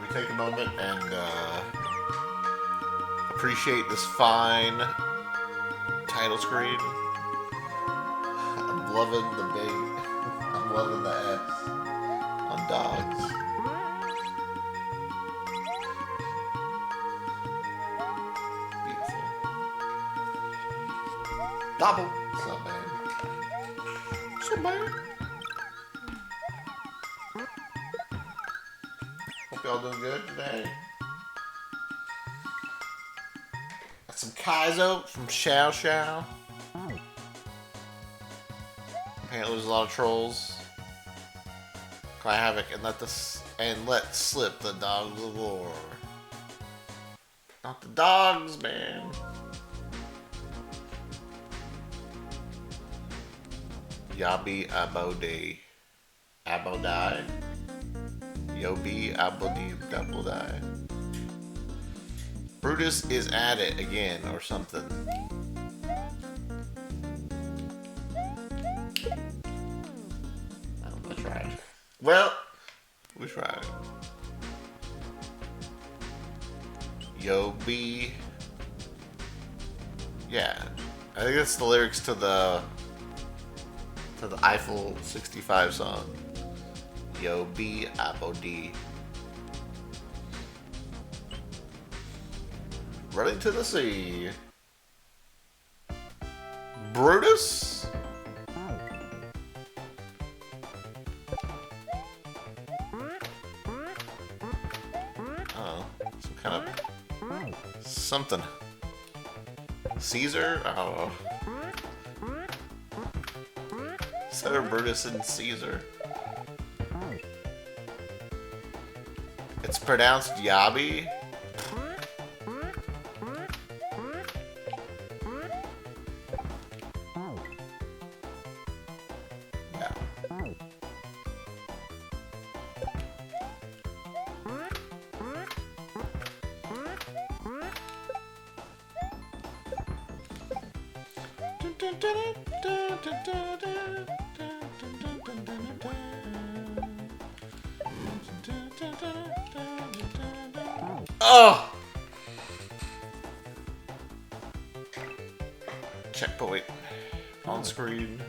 we take a moment and appreciate this fine title screen. I'm loving the big, I'm loving the S on dogs. Beautiful. Double. What's up, man? What's up, man? Hope y'all doing good today. Got some Kaizo from Xiao Xiao. Apparently there's a lot of trolls. Cry havoc and let slip the dogs of war. Not the dogs, man. Yabi Abode. Abodai. Yobi Abodi Abodai. Brutus is at it again or something. I tried. Well, we tried. Yobi. Yeah. I think that's the lyrics to the Eiffel 65 song. Yobi Abodi. Running to the sea. Brutus? Oh, some kind of something. Caesar? I don't know. Instead of Brutus and Caesar. It's pronounced Yabi. Yeah. Oh! Checkpoint on screen.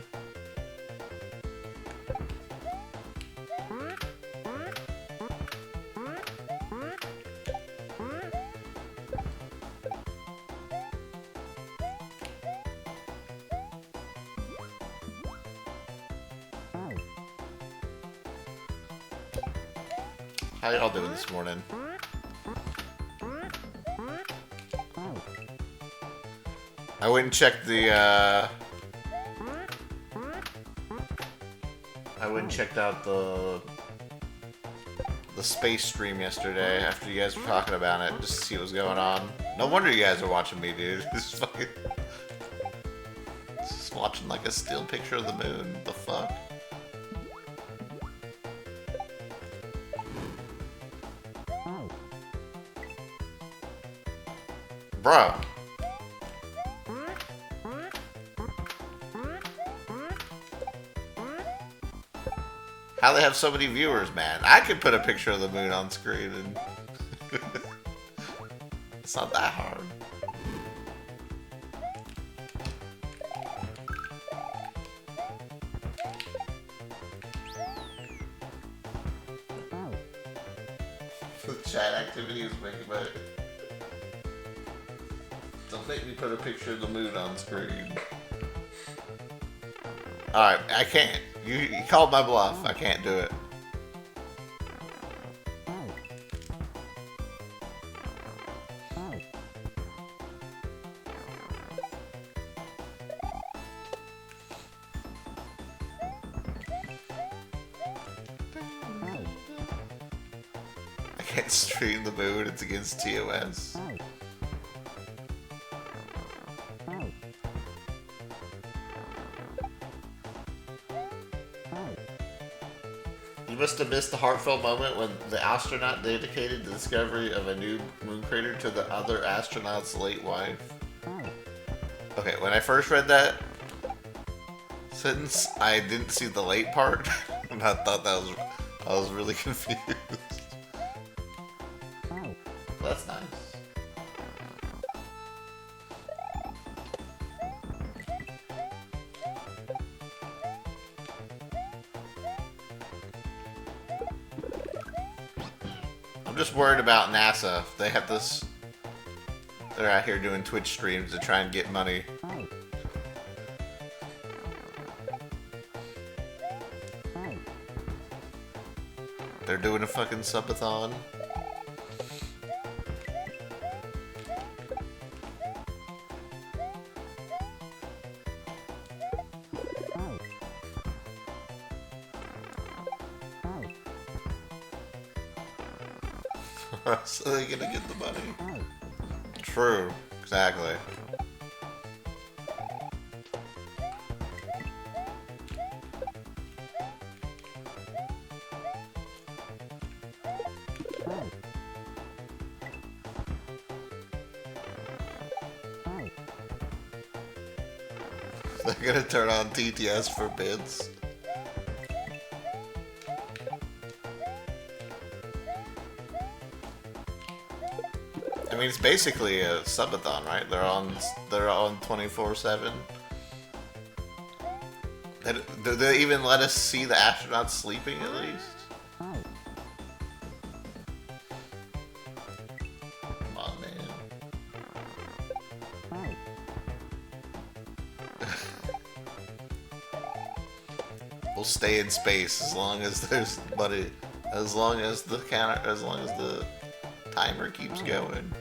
How y'all doing this morning? I went and checked the, I went and checked out the space stream yesterday after you guys were talking about it, just to see what was going on. No wonder you guys are watching me, dude. This is fucking... Just watching like a still picture of the moon. What the fuck? Bro. How they have so many viewers, man? I could put a picture of the moon on screen and... It's not that hard. The chat activity is making my... Don't make me put a picture of the moon on screen. Alright, I can't. You called my bluff. I can't do it. I can't stream the moon. It's against TOS. You must have missed the heartfelt moment when the astronaut dedicated the discovery of a new moon crater to the other astronaut's late wife. Okay, when I first read that sentence, I didn't see the late part, and I thought I was really confused. that's nice. I'm just worried about NASA. They have this. They're out here doing Twitch streams to try and get money. They're doing a fucking subathon. So they're gonna get the money. True, exactly. They're gonna turn on TTS for bids. I mean, it's basically a subathon, right? They're on 24/7. Do they even let us see the astronauts sleeping at least? Come on, man. We'll stay in space as long as there's money, as long as the timer keeps going.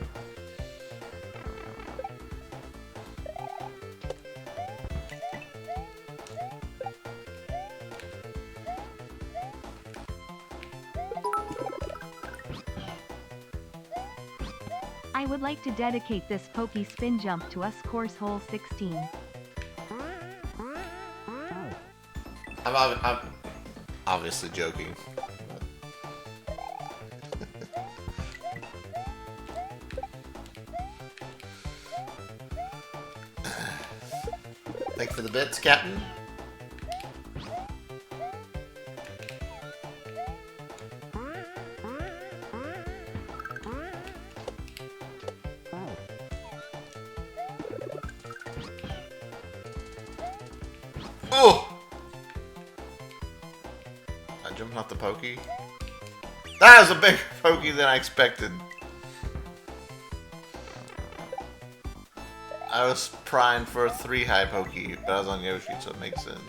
I would like to dedicate this pokey spin jump to us course hole 16. I'm obviously joking. Thanks for the bits, Captain. Oh! I jumped off the pokey. That was a bigger pokey than I expected. I was primed for a 3-high pokey, but I was on Yoshi, so it makes sense.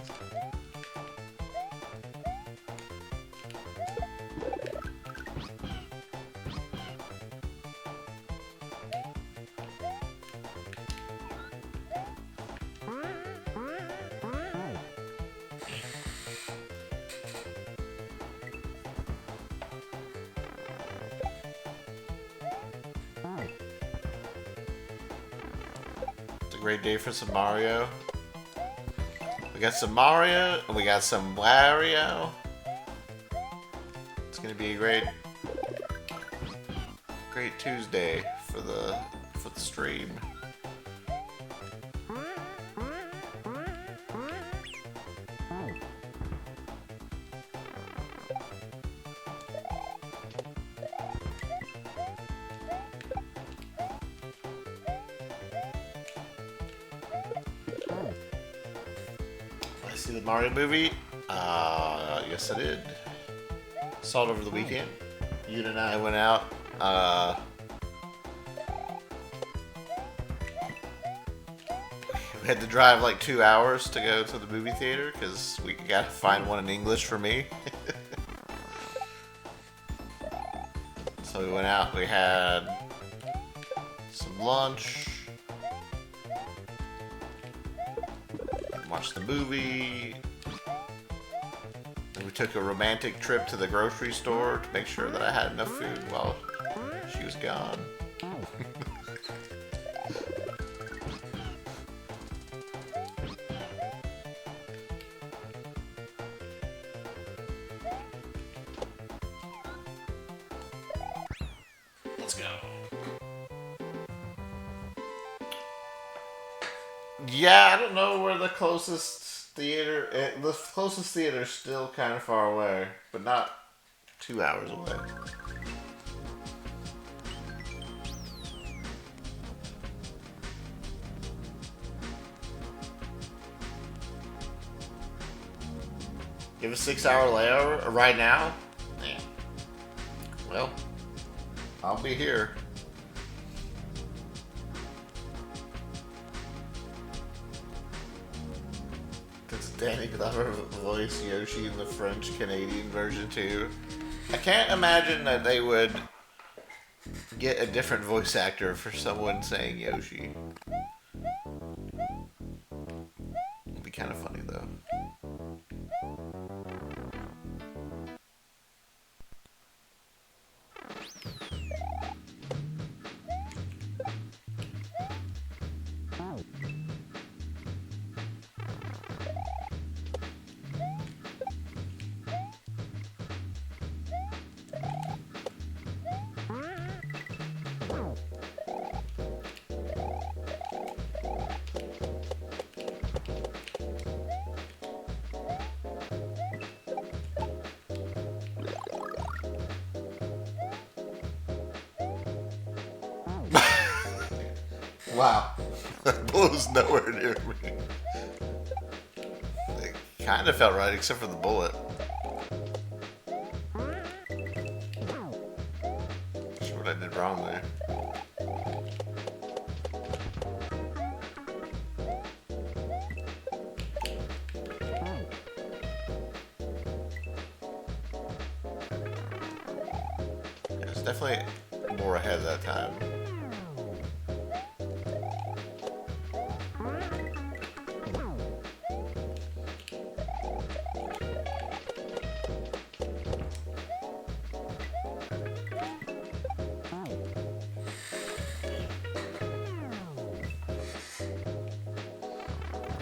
Great day for some Mario. We got some Mario, and we got some Wario. It's gonna be a great Tuesday for the stream. See the Mario movie? Yes I did. Saw it over the weekend. You and I went out. We had to drive like 2 hours to go to the movie theater because we got to find one in English for me. So we went out. We had some lunch. Watched the movie. And we took a romantic trip to the grocery store to make sure that I had enough food while she was gone. Let's go. Yeah, I don't know where the closest theater. The closest theater is still kind of far away, but not 2 hours away. Give a 6-hour layover right now? Man. Well, I'll be here. Does Danny Glover voice Yoshi in the French Canadian version too? I can't imagine that they would get a different voice actor for someone saying Yoshi. It'd be kind of funny though. Wow, that blows nowhere near me. It kind of felt right, except for the bullet. Not sure what I did wrong there. Yeah, it's definitely more ahead that time.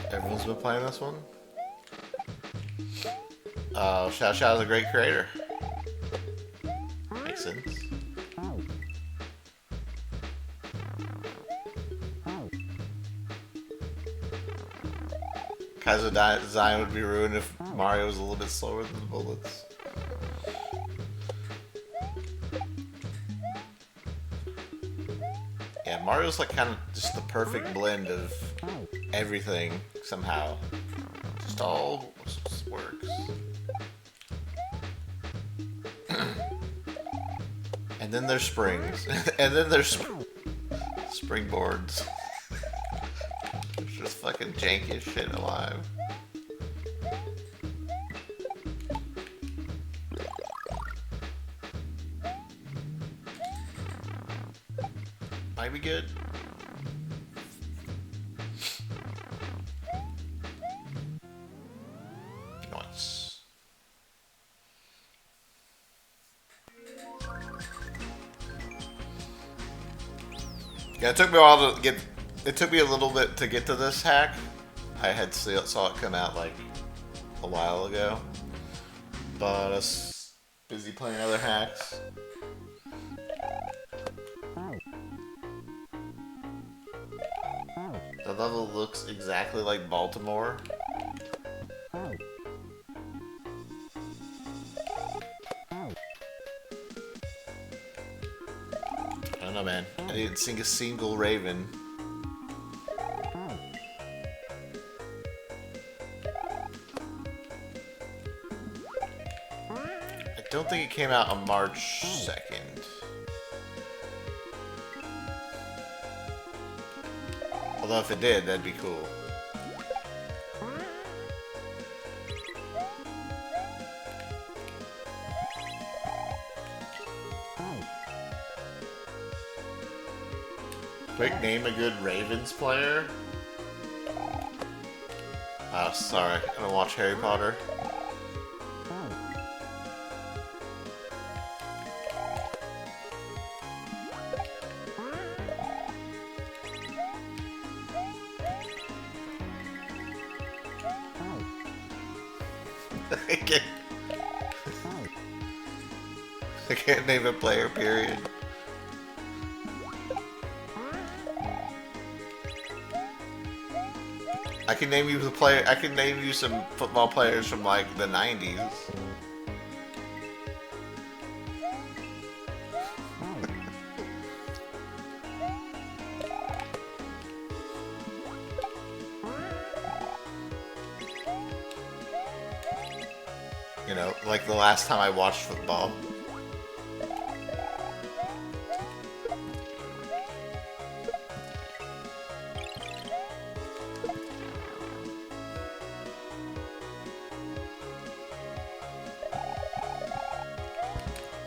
Everyone's been playing this one? Xiao Xiao's a great creator. Makes sense. Kaizo design would be ruined if Mario was a little bit slower than the bullets. Yeah, Mario's like kind of just the perfect blend of everything somehow. Just all works. And then there's springs. And then there's springboards. It's just fucking jankiest shit alive. Might be good. Nice. Yeah, it took me a while to get. It took me a little bit to get to this hack. I had saw it come out like a while ago, but I was busy playing other hacks. The level looks exactly like Baltimore. I don't know, man. I didn't sing a single Raven. I don't think it came out on March 2nd. Although if it did, that'd be cool. Quick, name a good Ravens player. Oh, sorry. I don't watch Harry Potter. I can't name a player, period. I can name you the player. I can name you some football players from like the 90s. You know, like the last time I watched football.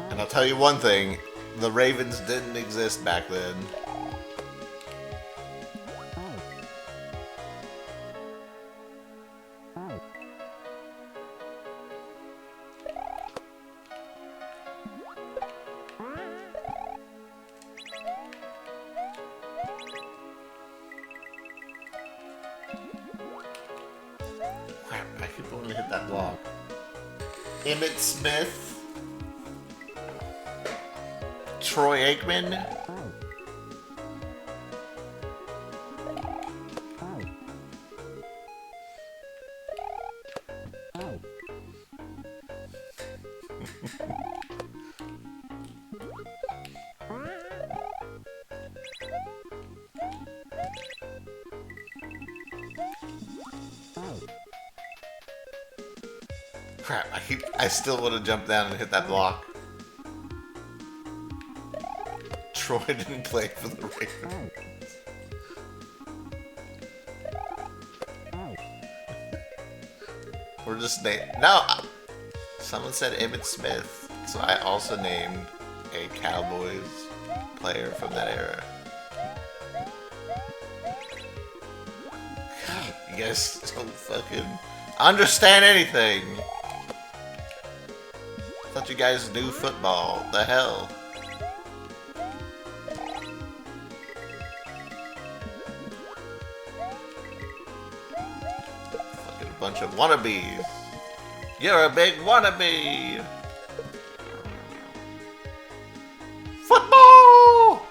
And I'll tell you one thing, the Ravens didn't exist back then. Crap, I keep wanting to hit that block. Emmett Smith. Troy Aikman. Crap, I still want to jump down and hit that block. Troy didn't play for the Ravens. We're just no. Someone said Emmett Smith, so I also named a Cowboys player from that era. God, you guys don't fucking understand anything. I thought you guys knew football. The hell. Bunch of wannabes. You're a big wannabe. Football!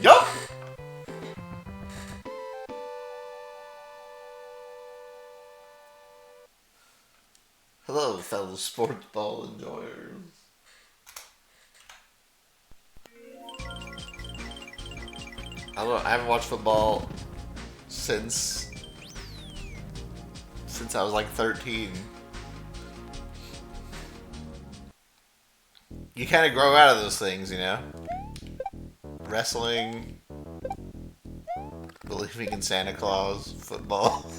Yup! Hello, fellow sports ball enjoyers. I haven't watched football since I was like 13. You kind of grow out of those things, you know? Wrestling, believing in Santa Claus, football.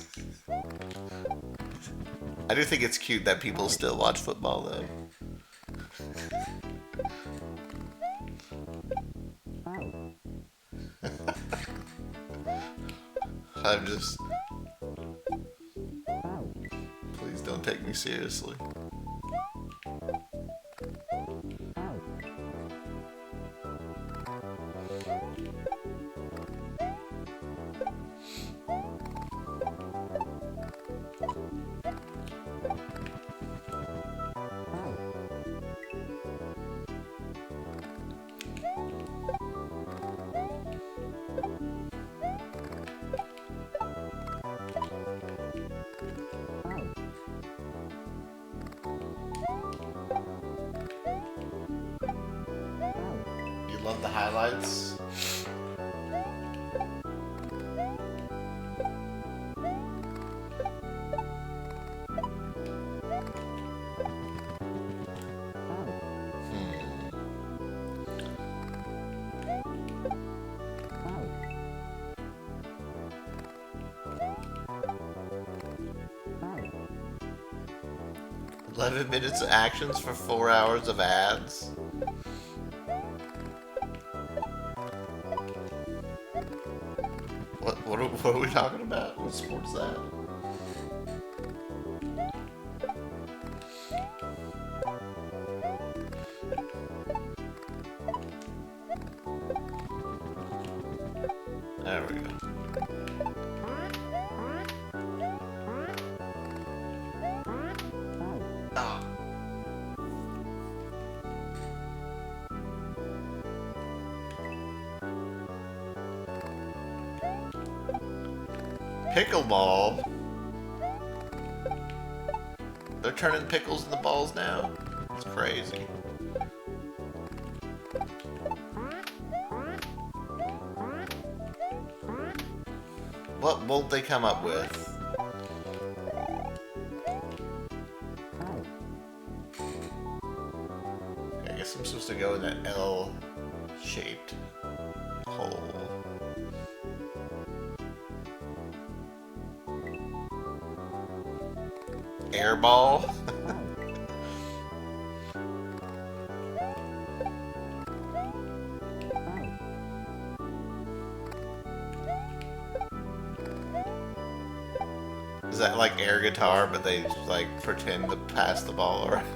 I do think it's cute that people still watch football, though. I'm just... Please don't take me seriously. Love the highlights. Hmm. 11 minutes of actions for 4 hours of ads. What are we talking about? What sport's that? There we go. Ah. Pickleball? They're turning pickles into balls now? It's crazy. What won't they come up with? Okay, I guess I'm supposed to go in that L-shaped hole. Airball? Is that like air guitar, but they like pretend to pass the ball around?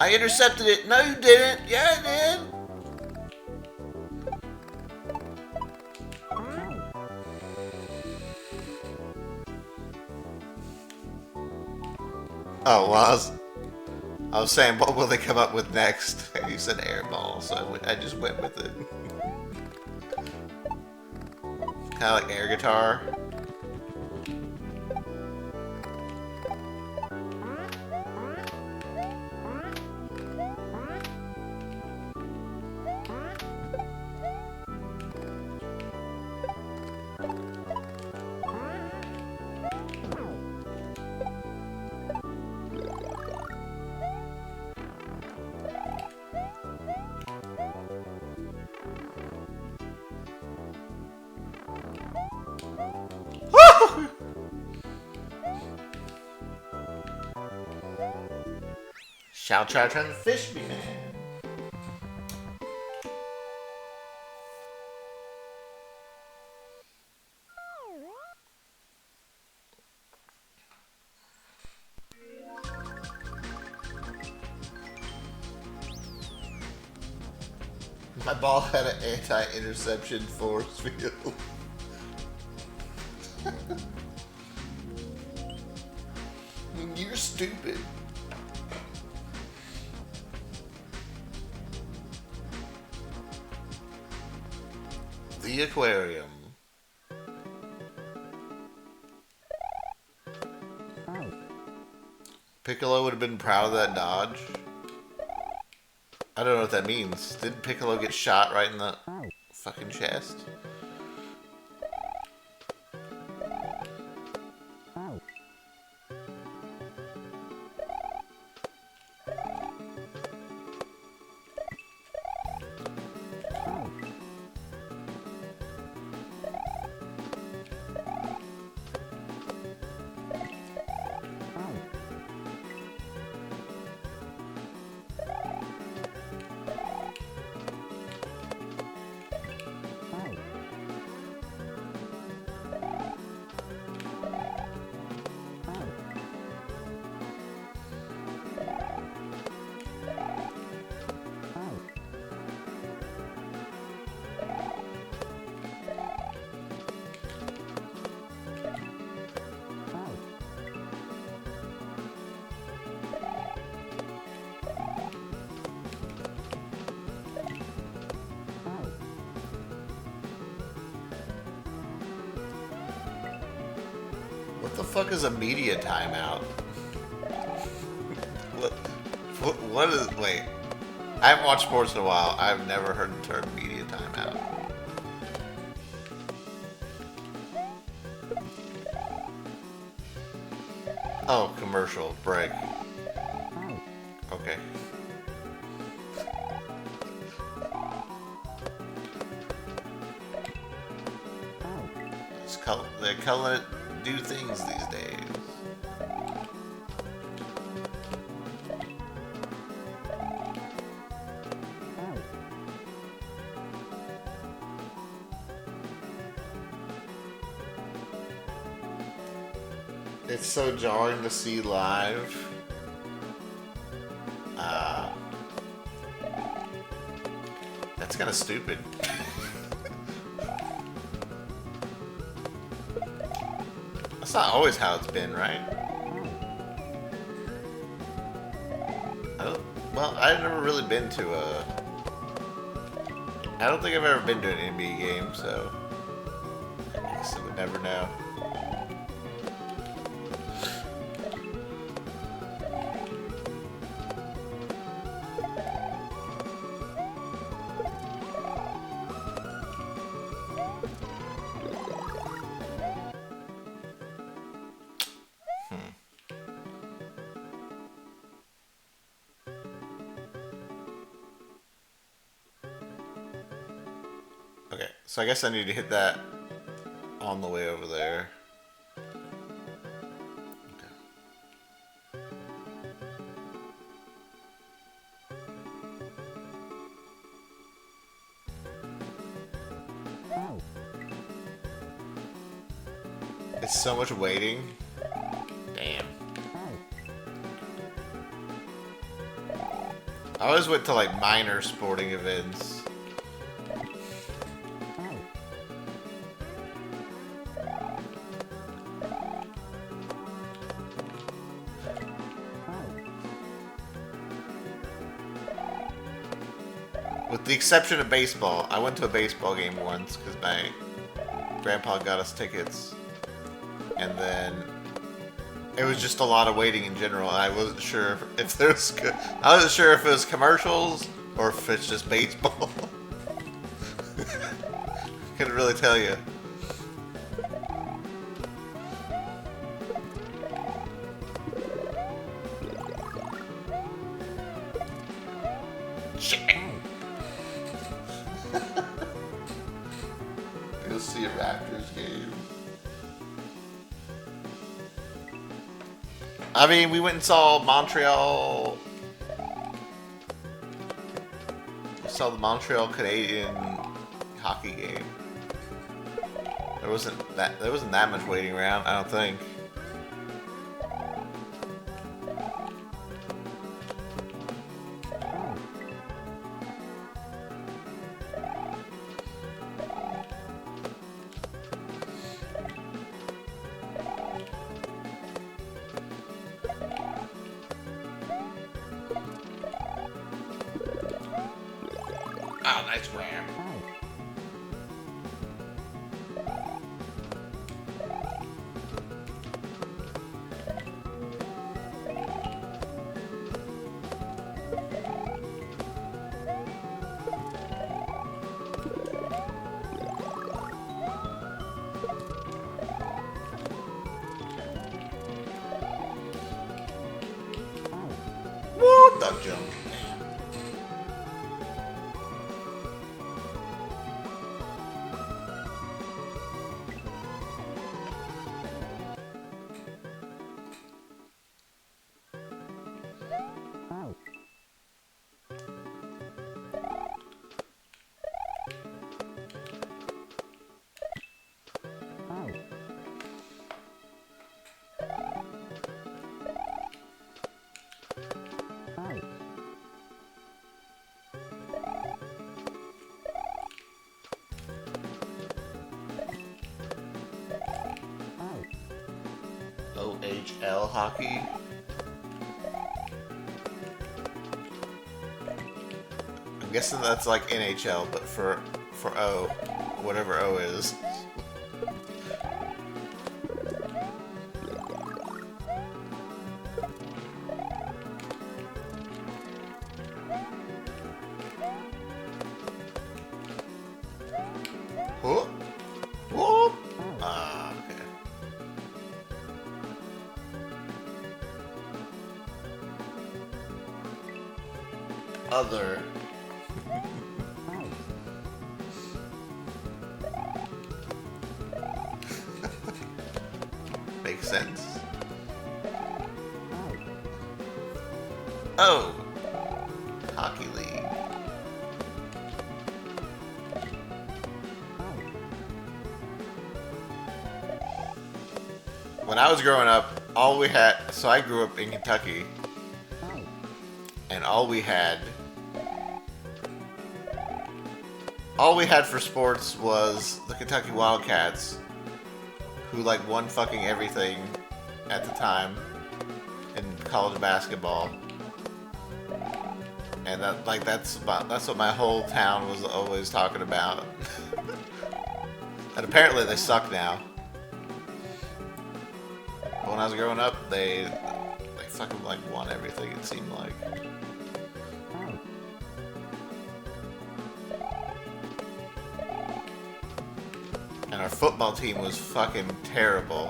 I intercepted it. No, you didn't. Yeah, I did. Oh, well, I was saying, what will they come up with next? You said airball, so I just went with it. Kind of like air guitar. Shall try to fish me, man. My ball had an anti-interception force field. You're stupid. The aquarium. Piccolo would have been proud of that dodge. I don't know what that means. Did Piccolo get shot right in the fucking chest? What the fuck is a media timeout? What is... Wait. I haven't watched sports in a while. I've never heard the term media timeout. Oh, commercial break. Okay. They're calling it do things these days. It's so jarring to see live. That's kind of stupid. That's not always how it's been, right? Well, I've never really been to a... I don't think I've ever been to an NBA game, so... I guess I would never know. So I guess I need to hit that on the way over there. It's so much waiting. Damn. I always went to like minor sporting events. With the exception of baseball. I went to a baseball game once because my grandpa got us tickets. And then it was just a lot of waiting in general. I wasn't sure if there's. I wasn't sure if it was commercials or if it's just baseball. Couldn't really tell you. Shit. Go see a Raptors game. I mean, we went and saw Montreal. We saw the Montreal Canadian hockey game. There wasn't that much waiting around, I don't think. Oh, nice grab. Woo, duck jump. OHL hockey. I'm guessing that's like NHL, but for O, whatever O is. Whoop, whoop. Ah, okay. Other. Makes sense. Oh, Hockey League. When I was growing up, all we had, so I grew up in Kentucky, and all we had for sports was the Kentucky Wildcats, who like won fucking everything at the time in college basketball. And that's what my whole town was always talking about. And apparently they suck now. But when I was growing up, they fucking like won everything, it seemed like. And our football team was fucking terrible.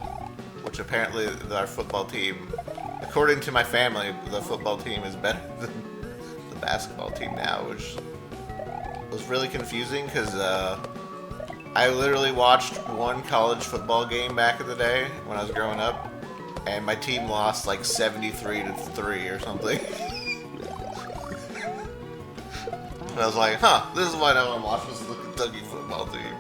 Which apparently our football team, according to my family, the football team is better than the basketball team now, which was really confusing because I literally watched one college football game back in the day when I was growing up, and my team lost like 73-3 or something. And I was like, huh, this is why no one watches the Kentucky football team.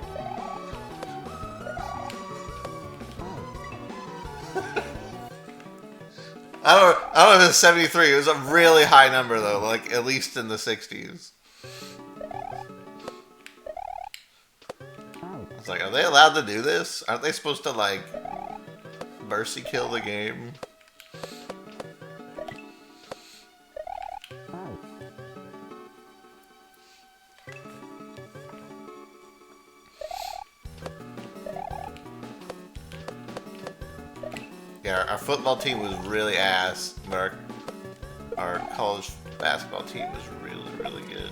I don't know if it's 73. It was a really high number though, like at least in the 60s. I was like, are they allowed to do this? Aren't they supposed to like mercy kill the game? Yeah, our football team was really ass, but our college basketball team was really, really good.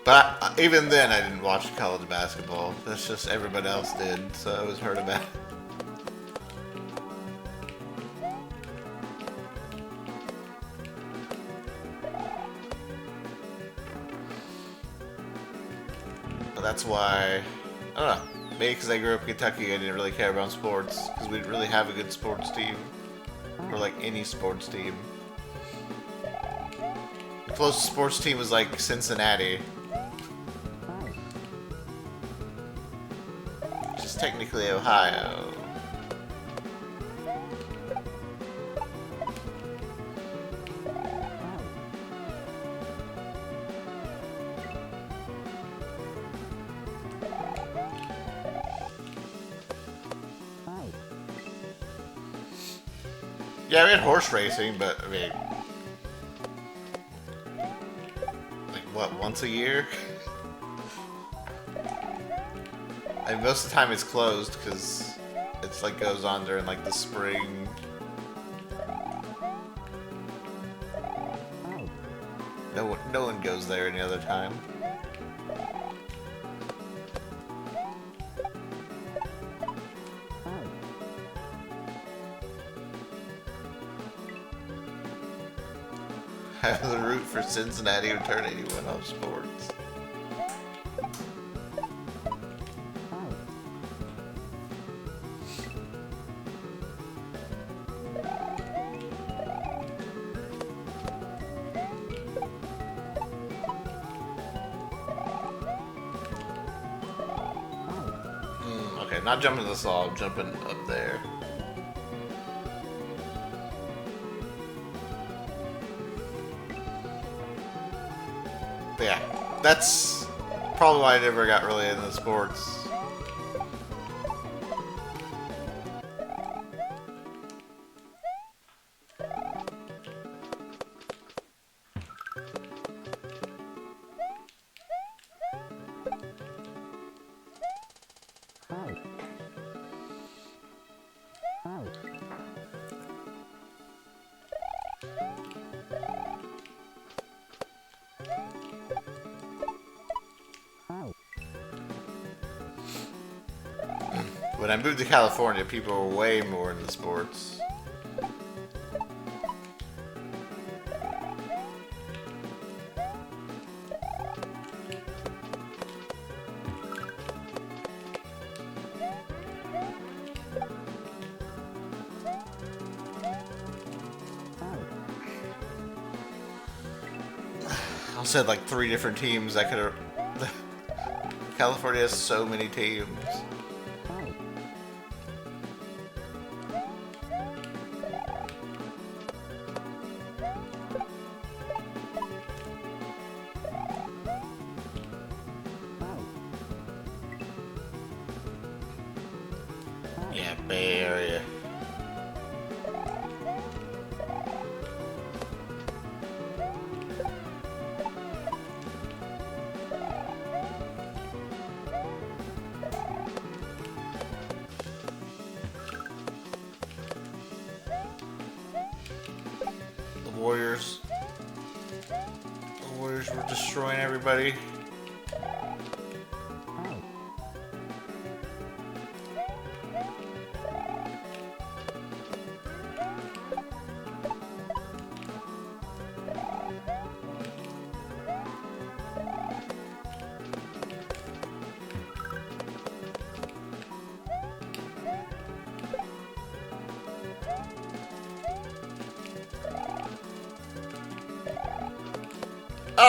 But even then, I didn't watch college basketball. That's just everybody else did, so I always heard about it. But that's why, I don't know. Maybe because I grew up in Kentucky, I didn't really care about sports. Because we didn't really have a good sports team. Or like any sports team. The closest sports team was like Cincinnati. Which is technically Ohio. Yeah, we had horse racing, but I mean, like what, once a year? I mean, most of the time it's closed because it's like goes on during like the spring. No one goes there any other time. I have the root for Cincinnati to turn anyone off sports. Okay, not jumping this wall, jumping up there. But yeah, that's probably why I never got really into sports. When I moved to California, people were way more into sports. I also had like 3 different teams I could have. California has so many teams. Yeah, Bay Area. The Warriors were destroying everybody.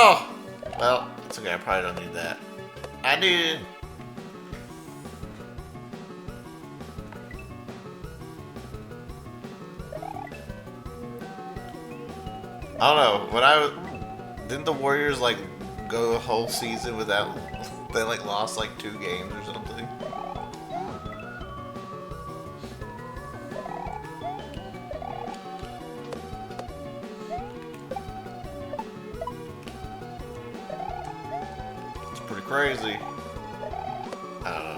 Oh! Well, it's okay. I probably don't need that. I need it. I don't know. When I was... Didn't the Warriors, like, go a whole season without... They, like, lost, like, 2 games or something? It's pretty crazy. I don't know.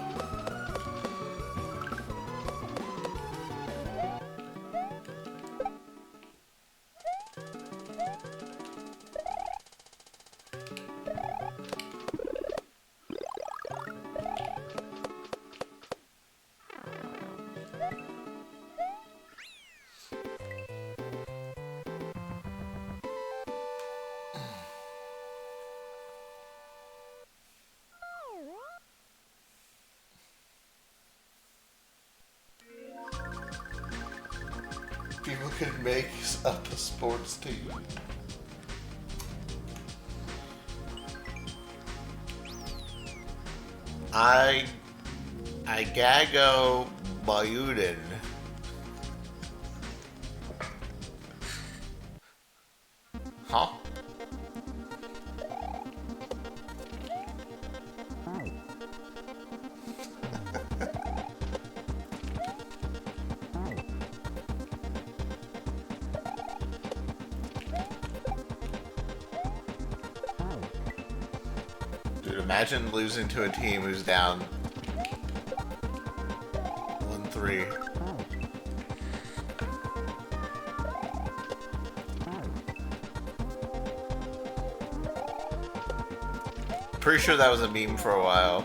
People could make up a sports team. I gago Bayuden. Huh? Dude, imagine losing to a team who's down 1-3. Pretty sure that was a meme for a while.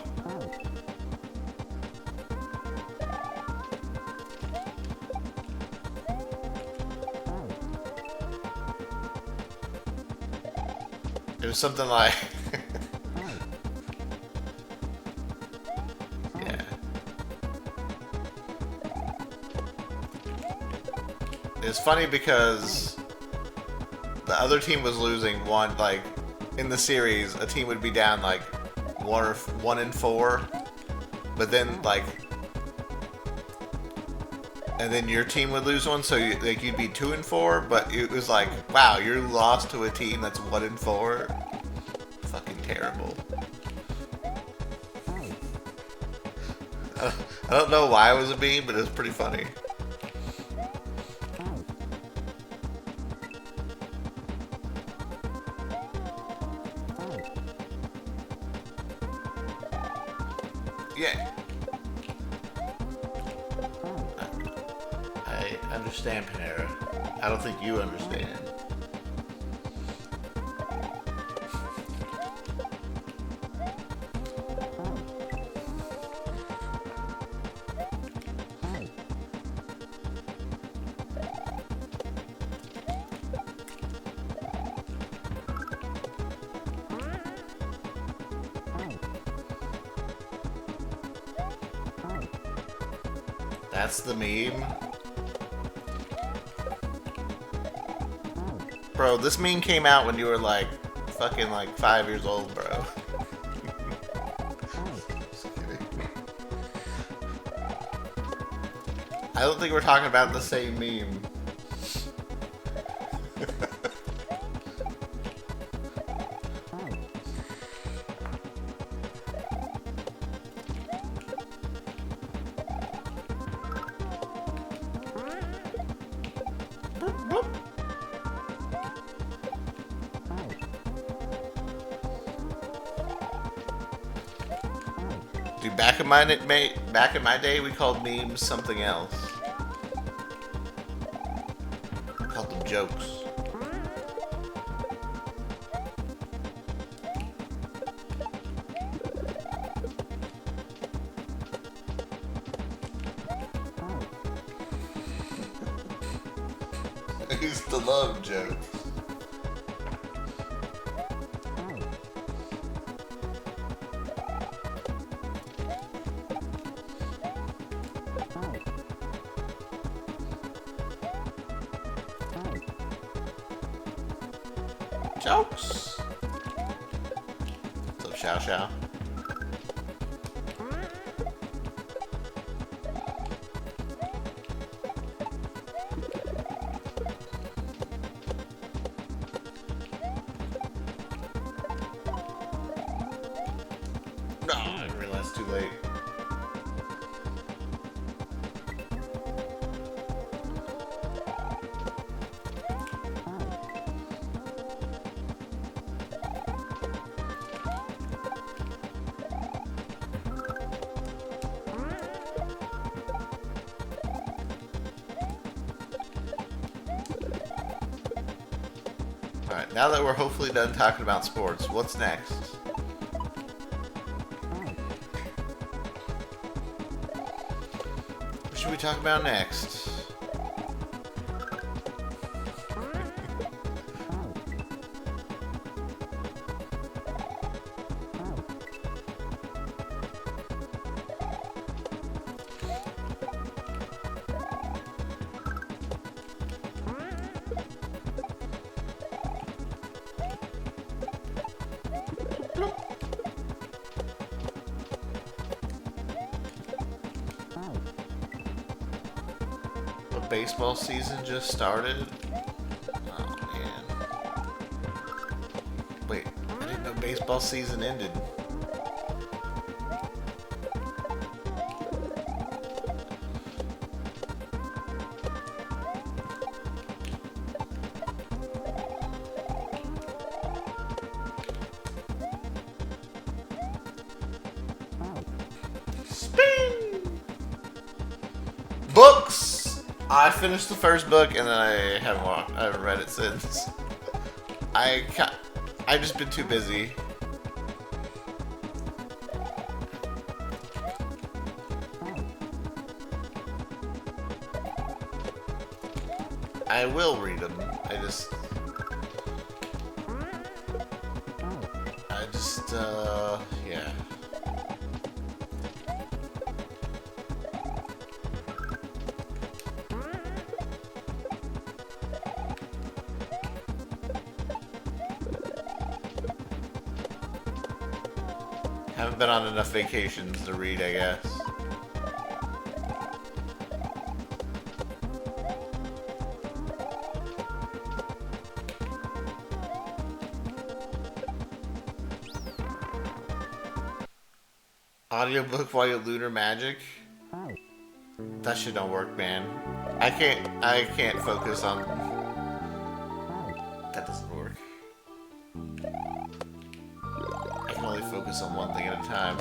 It was something like... Yeah. It's funny because the other team was losing one, like, in the series, a team would be down like 1-4, but then like, and then your team would lose one, so you, like you'd be 2-4. But it was like, wow, you're lost to a team that's 1-4. Fucking terrible. I don't know why it was a meme, but it was pretty funny. Yeah. I understand, Panera. I don't think you understand. That's the meme. Bro, this meme came out when you were like fucking like 5 years old, bro. Just kidding. I don't think we're talking about the same meme. Dude, back in my day, we called memes something else. We called them jokes. I used to love jokes. Jokes. Xiao Xiao. No, I realized too late. Alright, now that we're hopefully done talking about sports, what's next? What should we talk about next? The baseball season just started? Oh man. Wait, I didn't know baseball season ended. Books! I finished the first book and then I haven't read it since. I just been too busy. I will read them. Yeah. Haven't been on enough vacations to read, I guess. Audiobook while you lunar magic? That shit don't work, man. I can't focus on... That doesn't work. I can only focus on one thing at a time.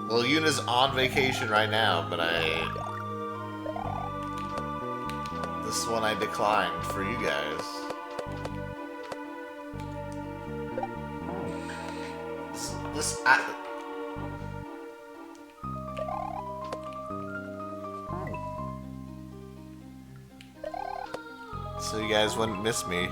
Well, Yuna's on vacation right now, but this one I declined for you guys. So you guys wouldn't miss me.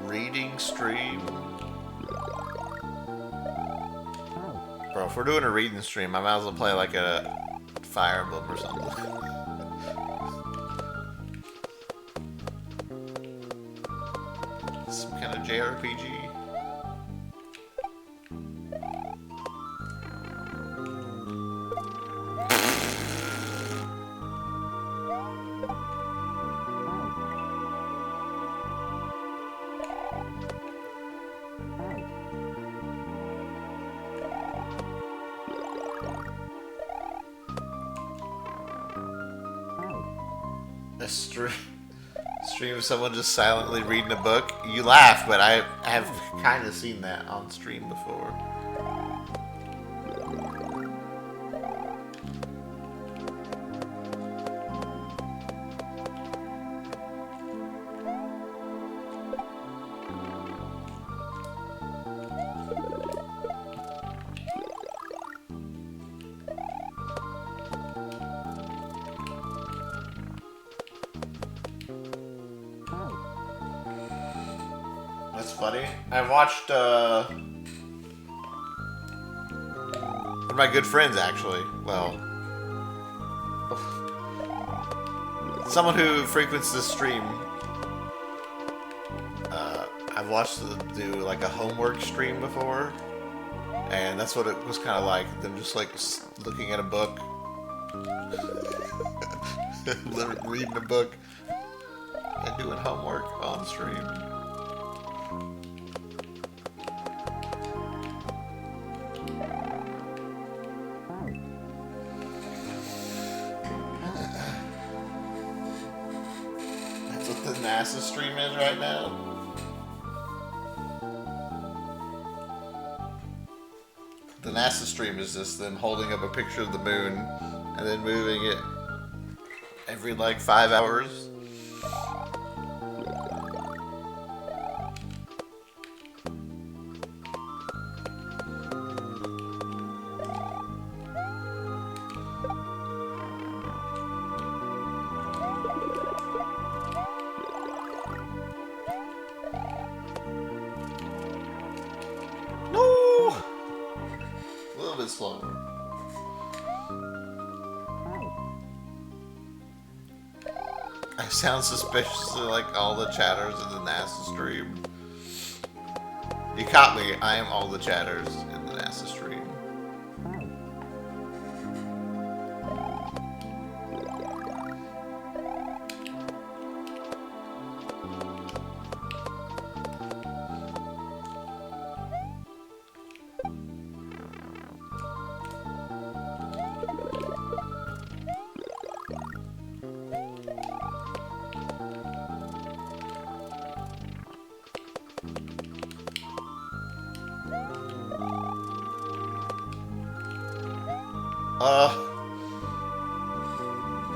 Reading stream. Bro, if we're doing a reading stream, I might as well play like a Fire Emblem or something. Some kind of JRPG. A stream of someone just silently reading a book. You laugh, but I have kind of seen that on stream before. funny. I watched one of my good friends actually. Well, someone who frequents this stream. I've watched them do like a homework stream before, and that's what it was kind of like. Them just like looking at a book, reading a book, and doing homework on stream. That's what the NASA stream is right now. The NASA stream is just them holding up a picture of the moon and then moving it every like 5 hours. No! A little bit slower. I sound suspiciously like all the chatters in the NASA stream. You caught me. I am all the chatters in the NASA stream.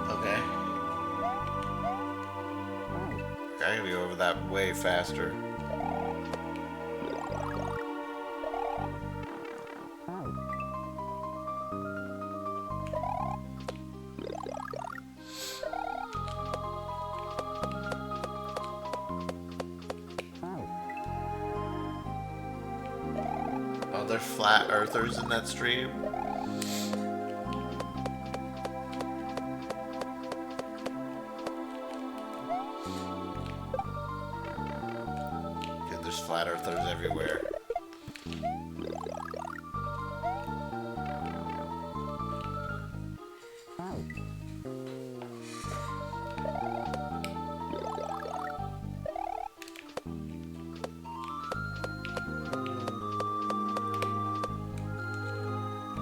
Okay. I gotta be over that way faster. Oh, they're flat earthers in that stream? There's flat earthers everywhere.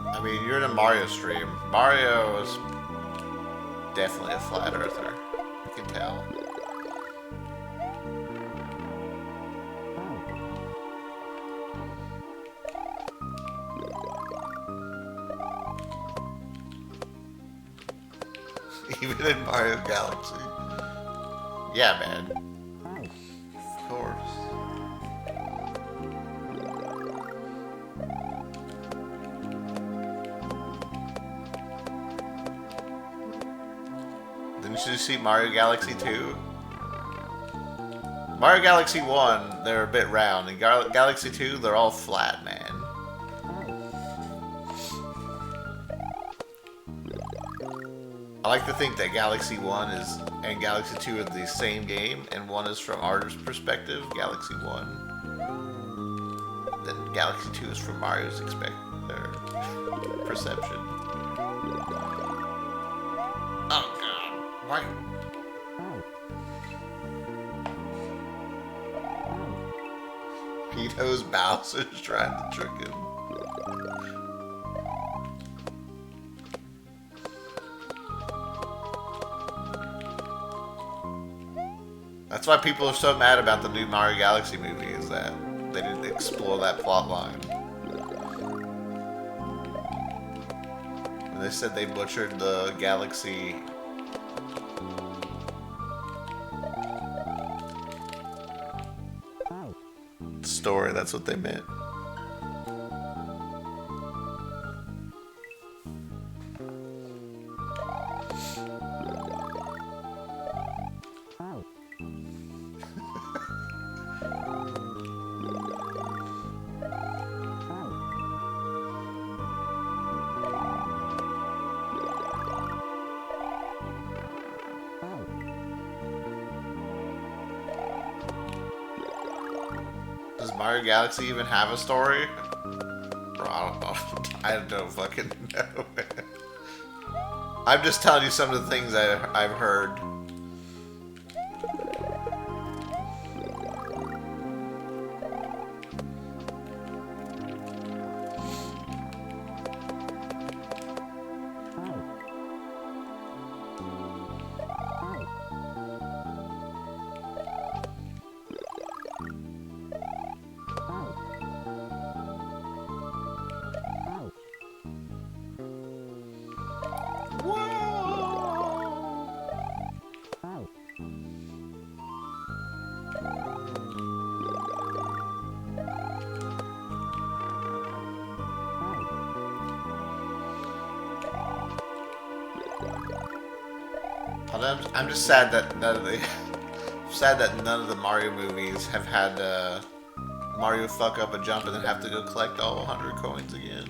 I mean, you're in a Mario stream. Mario is definitely a flat earther. You can tell. Even in Mario Galaxy. Yeah, man. Of course. Didn't you see Mario Galaxy 2? Mario Galaxy 1, they're a bit round. In Galaxy 2, they're all flat, man. I like to think that Galaxy 1 is and Galaxy 2 are the same game, and one is from our perspective, Galaxy 1. Then Galaxy 2 is from Mario's perception. Oh god, why? He knows Bowser's trying to trick him. That's why people are so mad about the new Mario Galaxy movie, is that they didn't explore that plot line. And they said they butchered the Galaxy story, that's what they meant. Mario Galaxy even have a story? Bro, I don't know. I don't fucking know, man. I'm just telling you some of the things I've heard. I'm just sad that none of the Mario movies have had Mario fuck up a jump and then have to go collect all 100 coins again.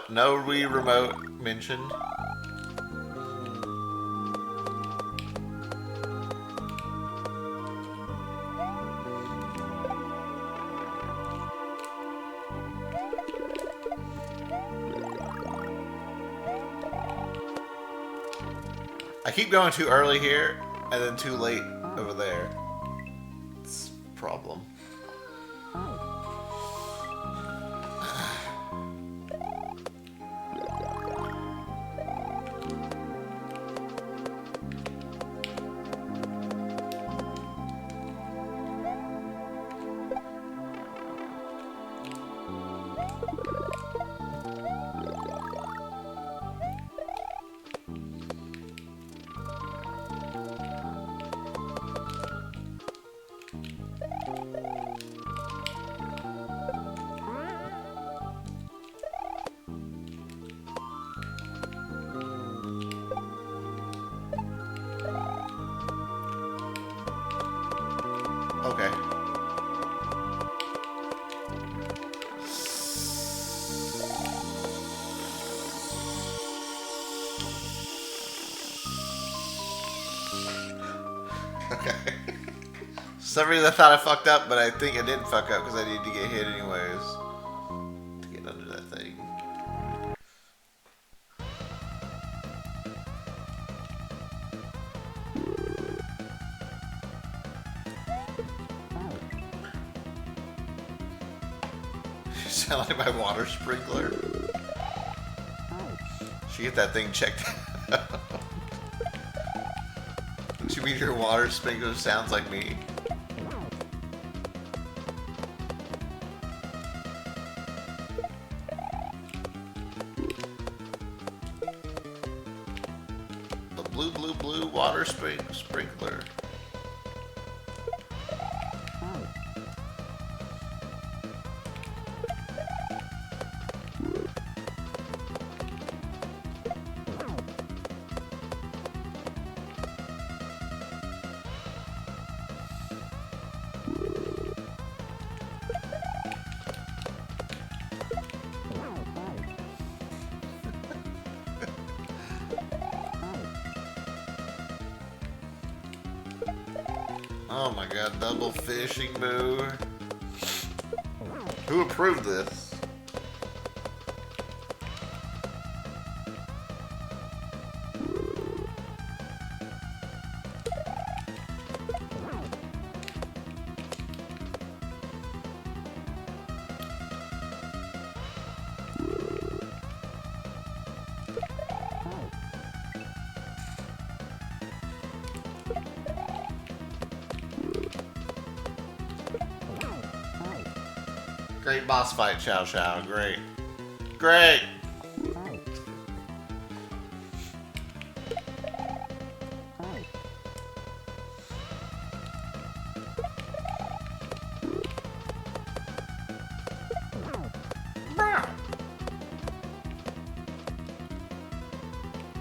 No Wii remote mentioned. I keep going too early here and then too late over there. It's a problem. Okay. Okay. For some reason I thought I fucked up, but I think I didn't fuck up because I need to get hit anyways. To get under that thing. You sound like my water sprinkler. Should get that thing checked out. You mean your water sprinkler sounds like me? The blue water sprinkler. Oh my god, double fishing move. Who approved this? Great boss fight, Chow Chow. Great. Great!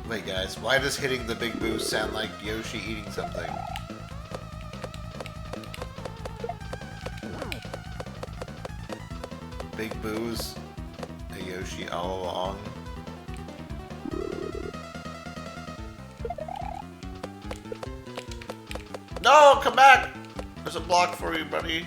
Wait, guys, why does hitting the big boost sound like Yoshi eating something? Big Boo's a Yoshi all along. No, come back! There's a block for you, buddy.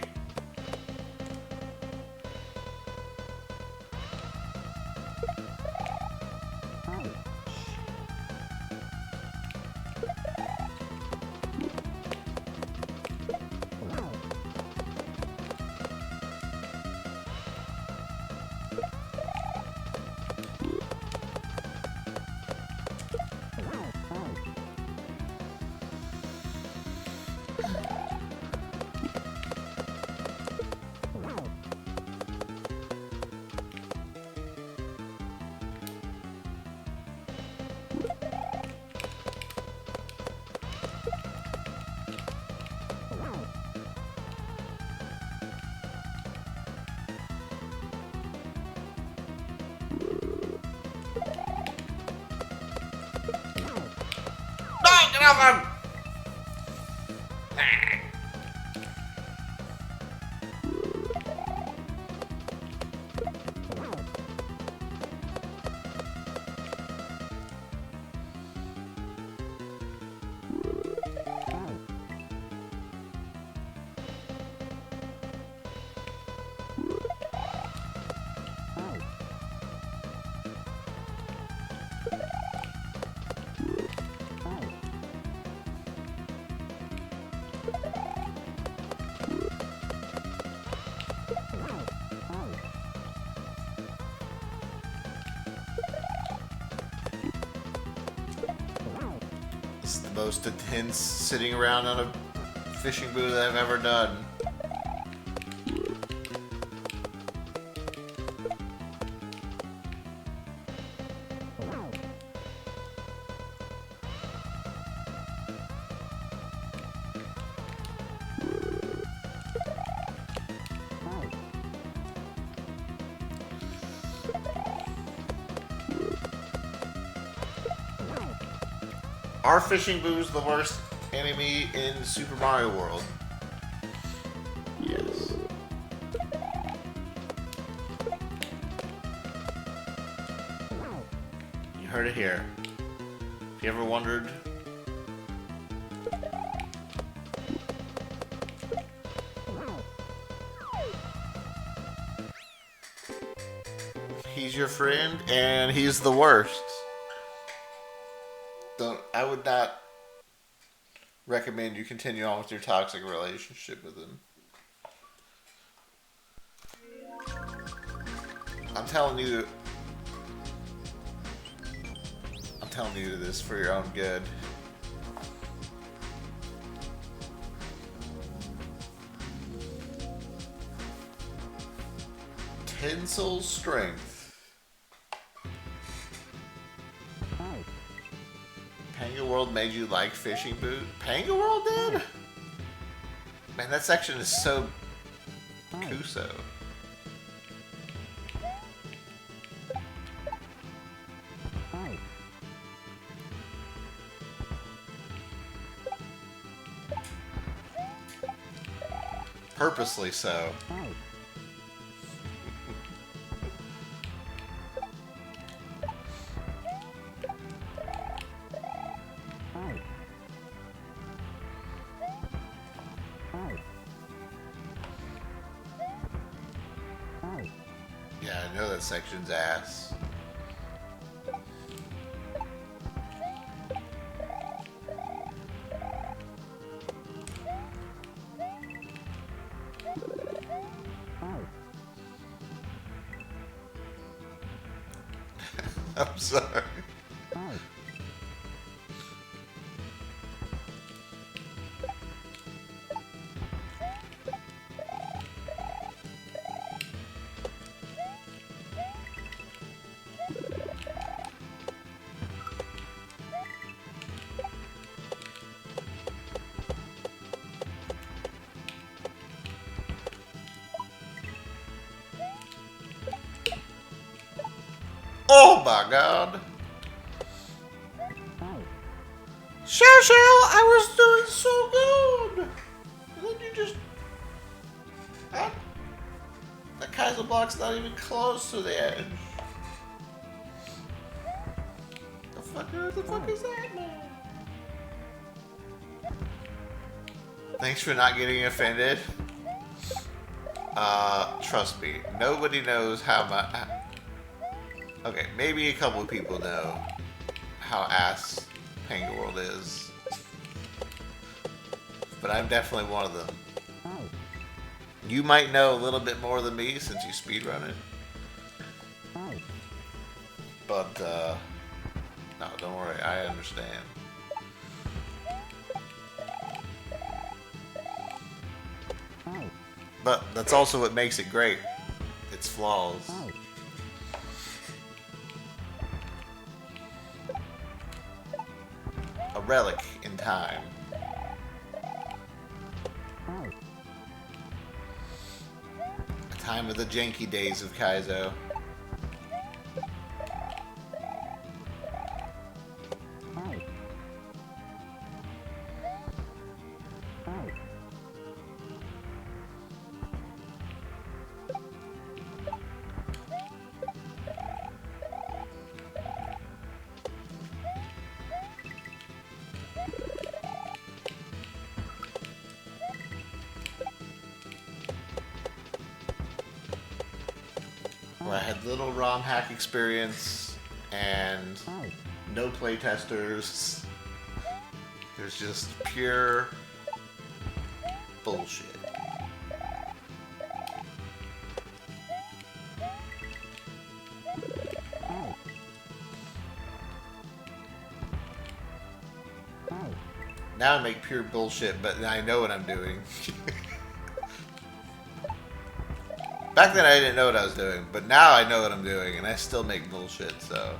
Get off him! This is the most intense sitting around on a fishing booth I've ever done. Are fishing boos the worst enemy in Super Mario World? Yes. You heard it here. If you ever wondered, he's your friend and he's the worst. I would not recommend you continue on with your toxic relationship with him. I'm telling you this for your own good. Tensile strength. Panga World made you like fishing boot? Panga World did? Man, that section is so Kuso. Purposely so. Yeah, I know that section's ass. I'm sorry. Oh my god. Shell Shell, I was doing so good! And then you just... That, that Kaiser block's not even close to the edge. The fuck is that, man? Thanks for not getting offended. Trust me, nobody knows how much... Okay, maybe a couple of people know how ass Penguin World is. But I'm definitely one of them. You might know a little bit more than me since you speedrun it. But, no, don't worry, I understand. But that's also what makes it great. Its flaws. A relic in time. A time of the janky days of Kaizo. Where I had little ROM hack experience and no playtesters. There's just pure bullshit. Now I make pure bullshit, but I know what I'm doing. Back then I didn't know what I was doing, but now I know what I'm doing, and I still make bullshit, so...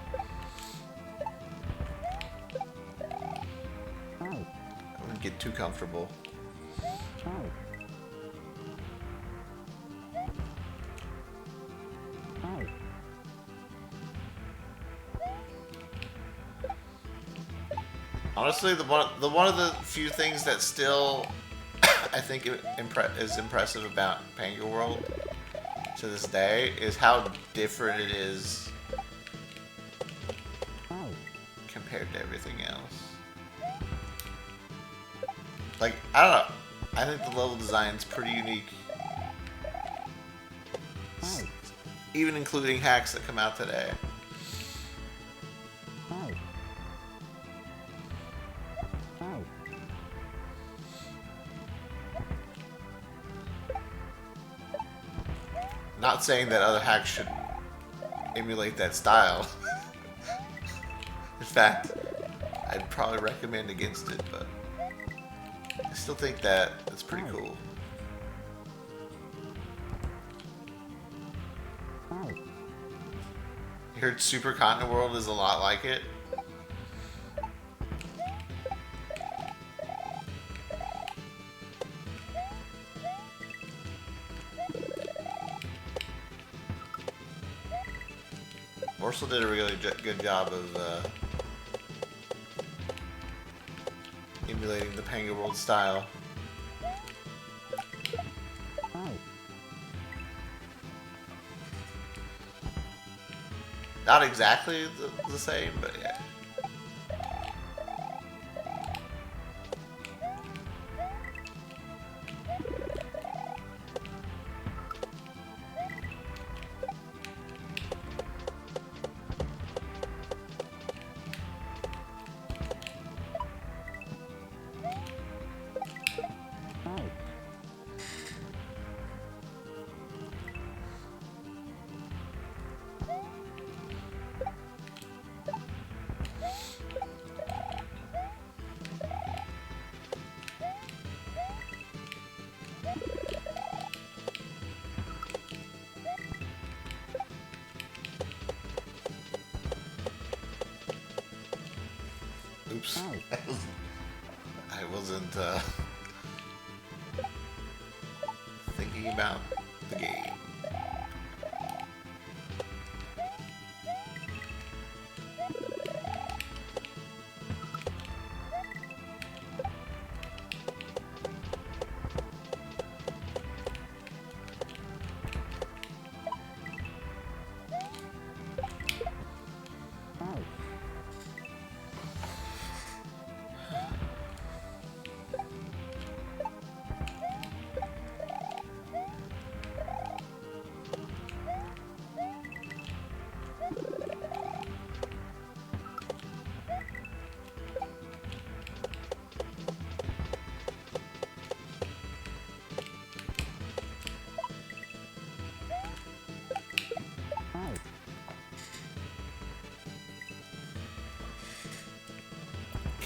I wouldn't get too comfortable. Honestly, the one of the few things that still I think is impressive about Penguin World to this day is how different it is compared to everything else. Like, I don't know. I think the level design's pretty unique. Even including hacks that come out today. Not saying that other hacks should emulate that style. In fact, I'd probably recommend against it, but I still think that it's pretty cool. You heard Super Continent World is a lot like it? Morsel did a really good job of emulating the Penguin World style. Not exactly the same, but yeah. Oops. I wasn't thinking about the game.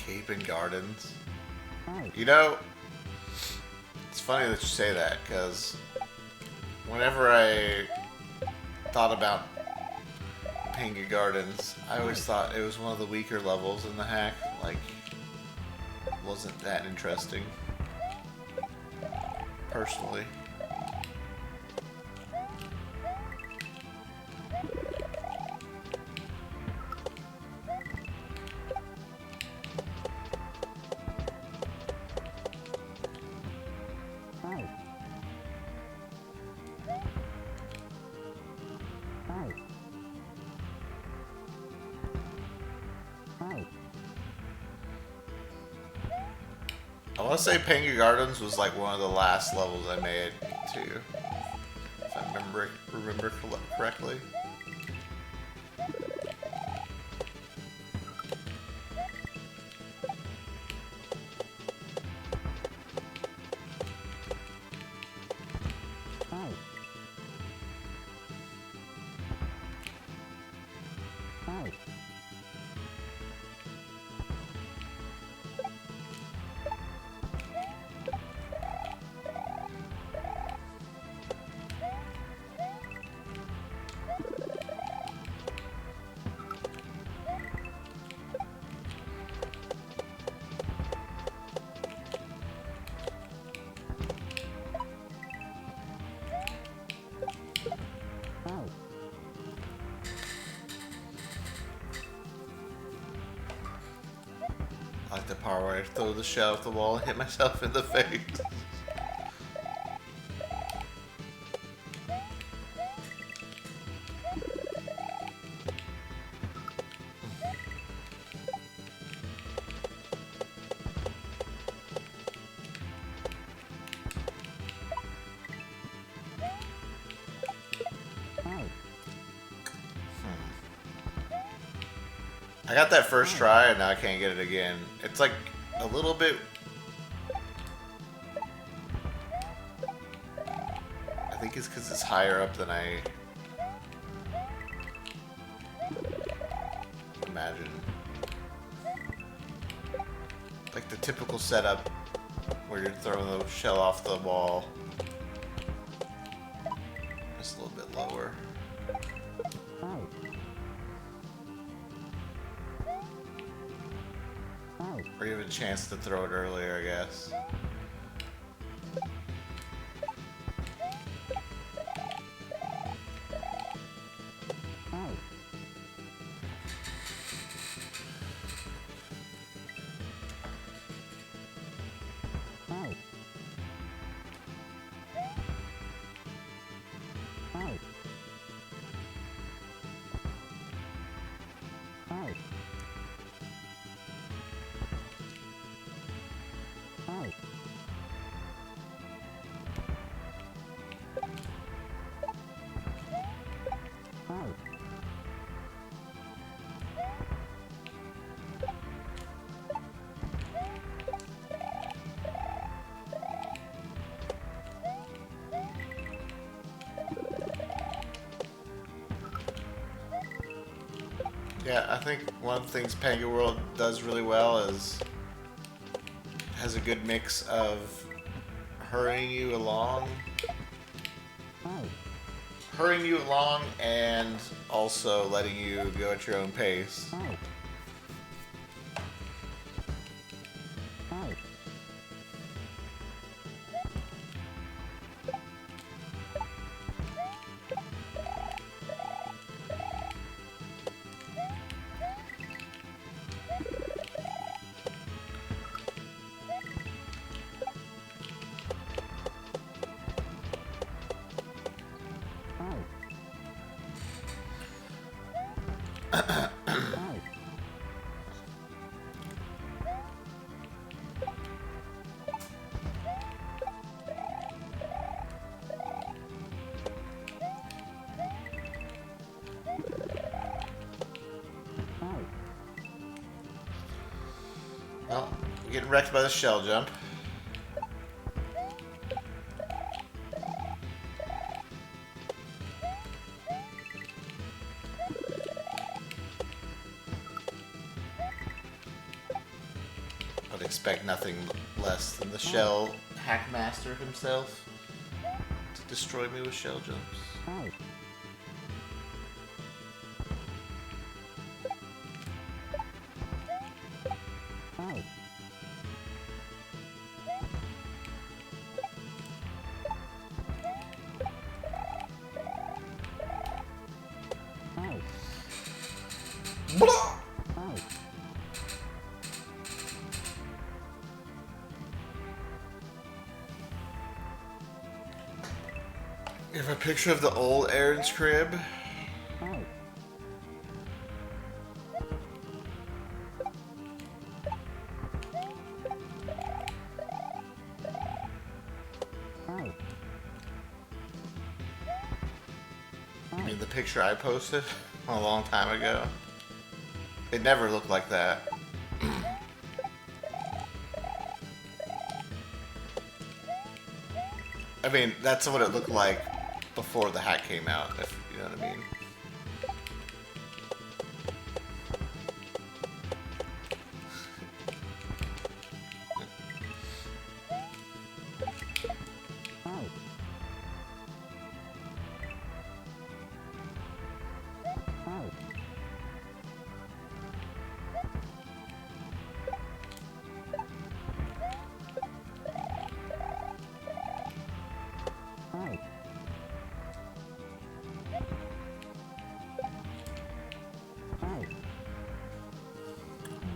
Cape and Gardens. You know, it's funny that you say that, because whenever I thought about Panga Gardens, I always thought it was one of the weaker levels in the hack. Like, wasn't that interesting. Personally. I want to say Panga Gardens was like one of the last levels I made too, if I remember correctly. I like the part where I throw the shell at the wall and hit myself in the face. I got that first try and now I can't get it again. It's like a little bit... I think it's because it's higher up than I imagine. Like the typical setup where you're throwing the shell off the wall. Just a little bit lower. Or you have a chance to throw it earlier, I guess. Yeah, I think one of the things Panga World does really well is has a good mix of hurrying you along and also letting you go at your own pace. Well, we're getting wrecked by the shell jump. expect nothing less than the shell hackmaster himself to destroy me with shell jumps. Blah! You have a picture of the old Aaron's crib? You mean the picture I posted a long time ago? It never looked like that. I mean, that's what it looked like before the hack came out, if you know what I mean.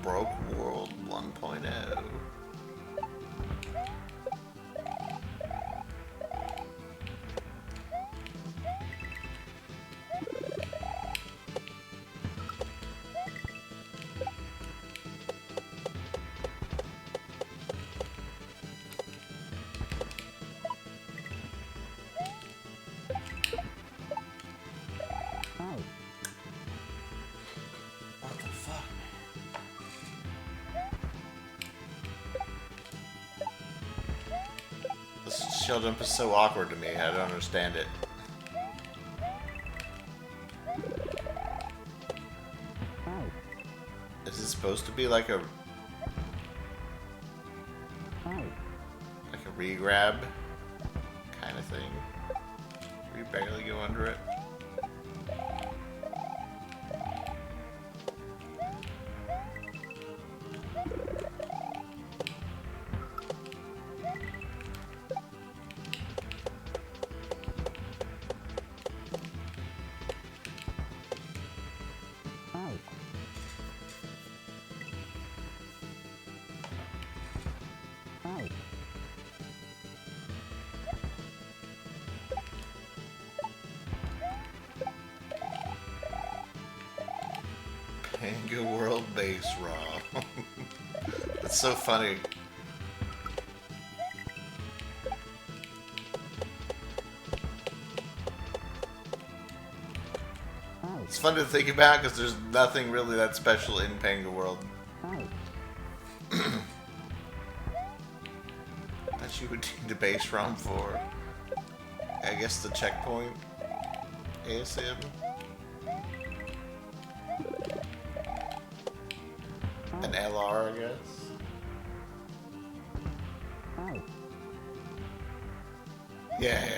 Broke World 1.0. What the fuck? This shell jump is so awkward to me, I don't understand it. Is it supposed to be like a re-grab kind of thing? We barely go under it. Panga World Base Raw. That's so funny. It's fun to think about because there's nothing really that special in Panga World. That you would need a base ROM for. I guess the checkpoint ASM. An LR, I guess. Yeah.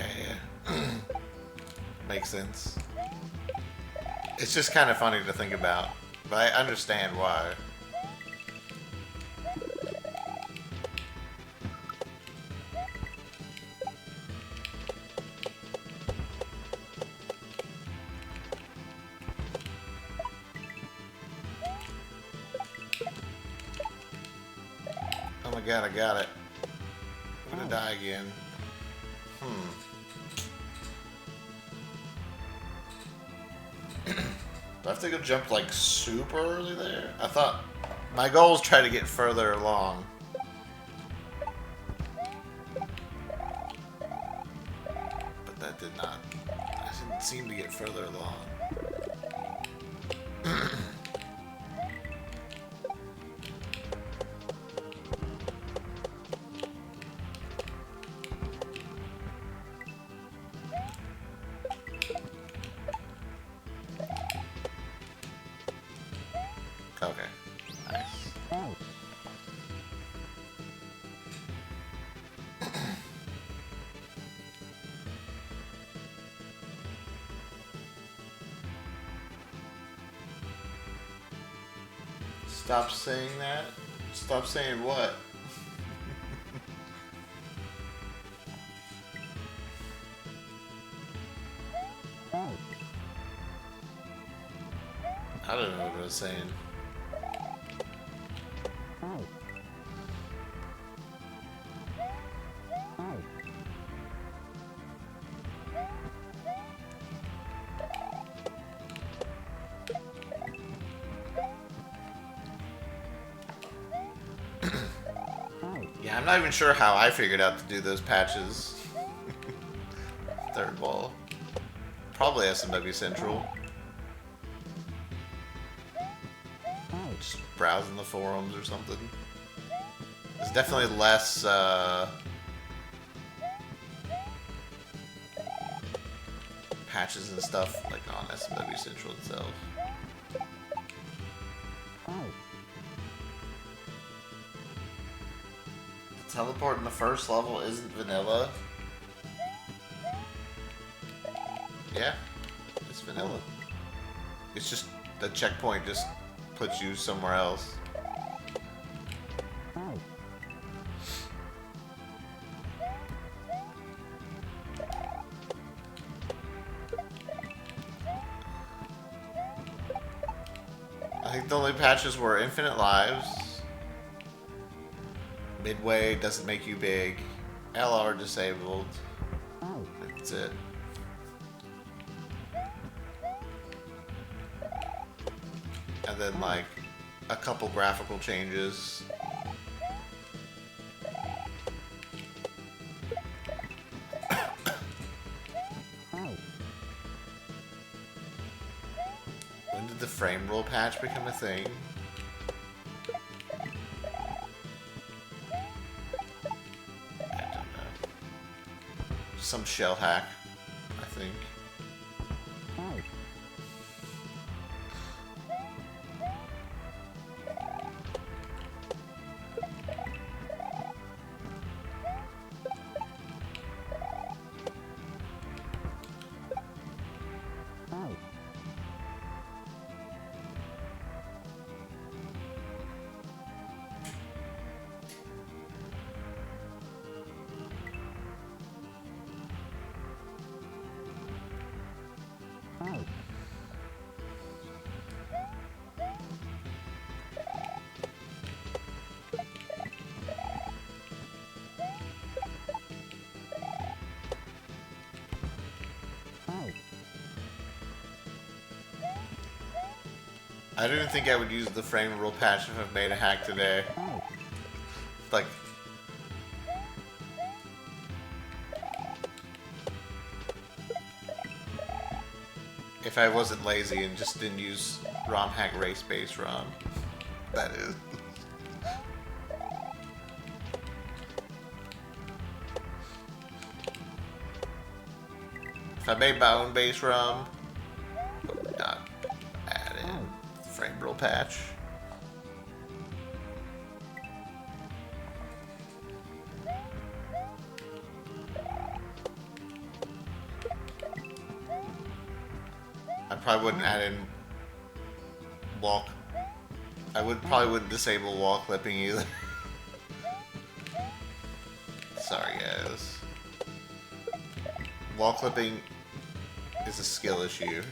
Makes sense. It's just kind of funny to think about, but I understand why. Oh my god, I got it. I'm gonna die again. Do I have to go jump like super early there? I thought my goal was try to get further along. But that did not. I didn't seem to get further along. Okay. Nice. Stop saying that. Stop saying what? I don't know what I was saying. Yeah, I'm not even sure how I figured out to do those patches. Third wall. Probably SMW Central. Just browsing the forums or something. There's definitely less, patches and stuff, like, on SMW Central itself. The teleport in the first level isn't vanilla. Yeah, it's vanilla. It's just, the checkpoint just puts you somewhere else. I think the only patches were infinite lives, midway doesn't make you big, LR disabled. That's it. And then like a couple graphical changes. When did the frame roll patch become a thing? I don't know. Some shell hack, I think. I didn't think I would use the frame rule patch if I've made a hack today. Like, if I wasn't lazy and just didn't use ROM hack race base ROM. That is. If I made my own base ROM, I would not add in the frame rule patch. I probably wouldn't add in wall. Probably wouldn't disable wall clipping either. Sorry guys. Wall clipping is a skill issue.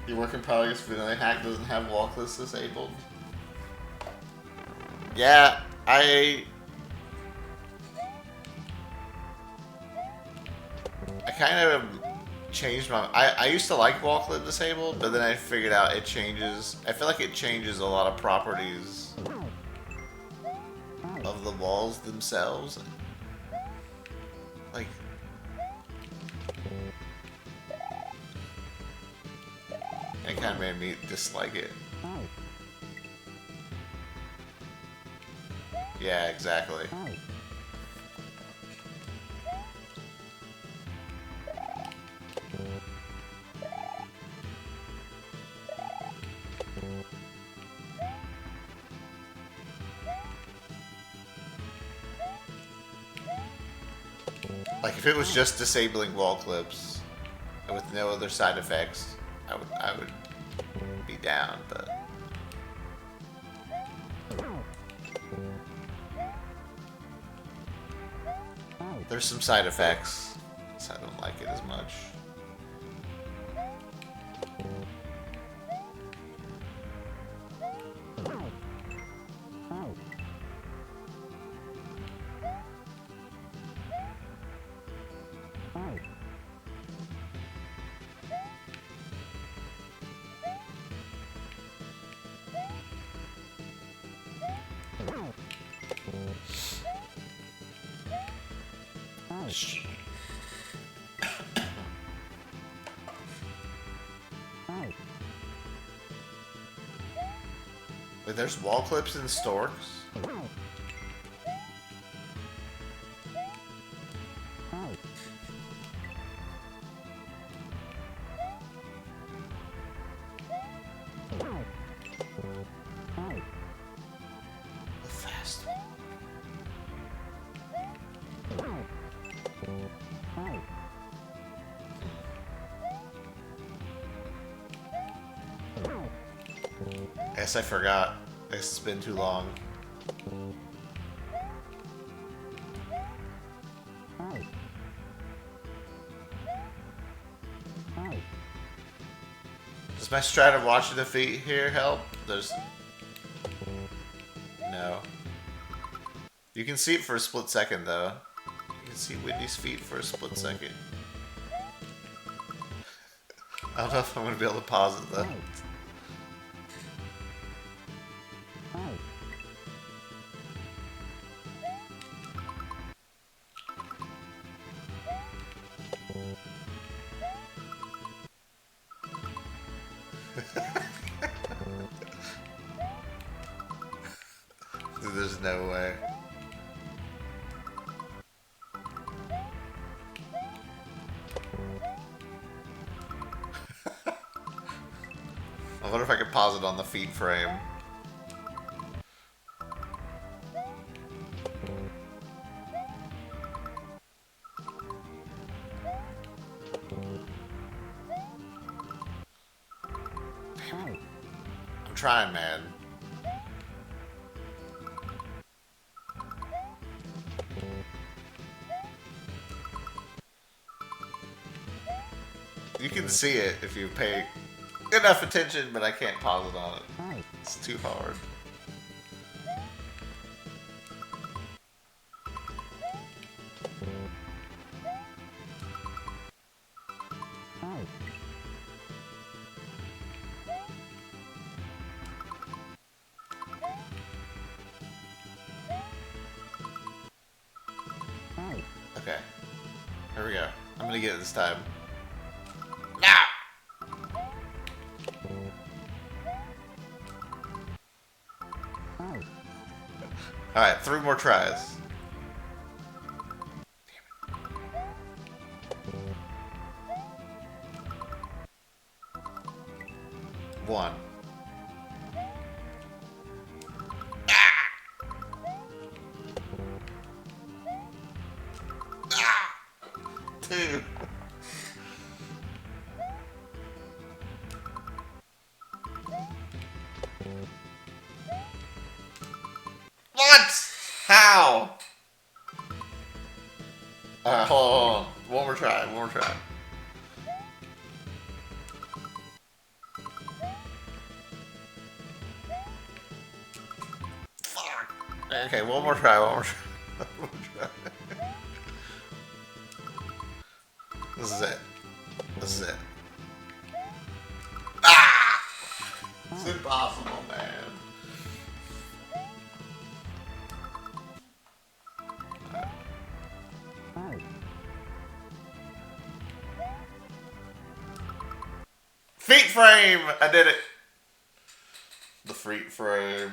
Your work in progress vanilla hack doesn't have wall clips disabled. Yeah, I kind of changed my. I used to like wall clip disabled, but then I figured out it changes. I feel like it changes a lot of properties of the walls themselves. Like, it kind of made me dislike it. Yeah, exactly. Like if it was just disabling wall clips and with no other side effects, I would be down, but there's some side effects, so I don't like it as much. Wait, there's wall clips in storks? The fast one. Guess I forgot. It's been too long. Does my strat of watching the feet here help? There's... No. You can see it for a split second, though. You can see Whitney's feet for a split second. I don't know if I'm going to be able to pause it, though. Dude, there's no way. I wonder if I can pause it on the feed frame. I'm trying, man. You can see it if you pay enough attention, but I can't pause it on it. It's too hard. Okay. Here we go. I'm gonna get it this time. Alright, 3 more tries. One. Two. What? How? Alright, hold on. One more try, one more try. Fuck. Okay, one more try, one more try. One more try. This is it. This is it. Ah! It's impossible, man. Feet frame! I did it! The feet frame.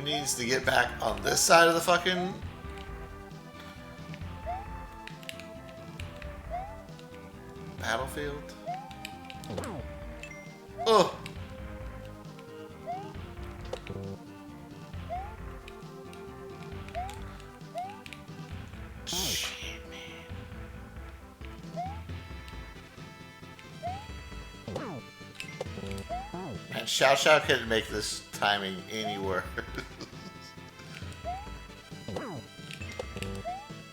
needs to get back on this side of the fucking... battlefield. Oh! Shit, man. Man, Xiao couldn't make this timing any worse.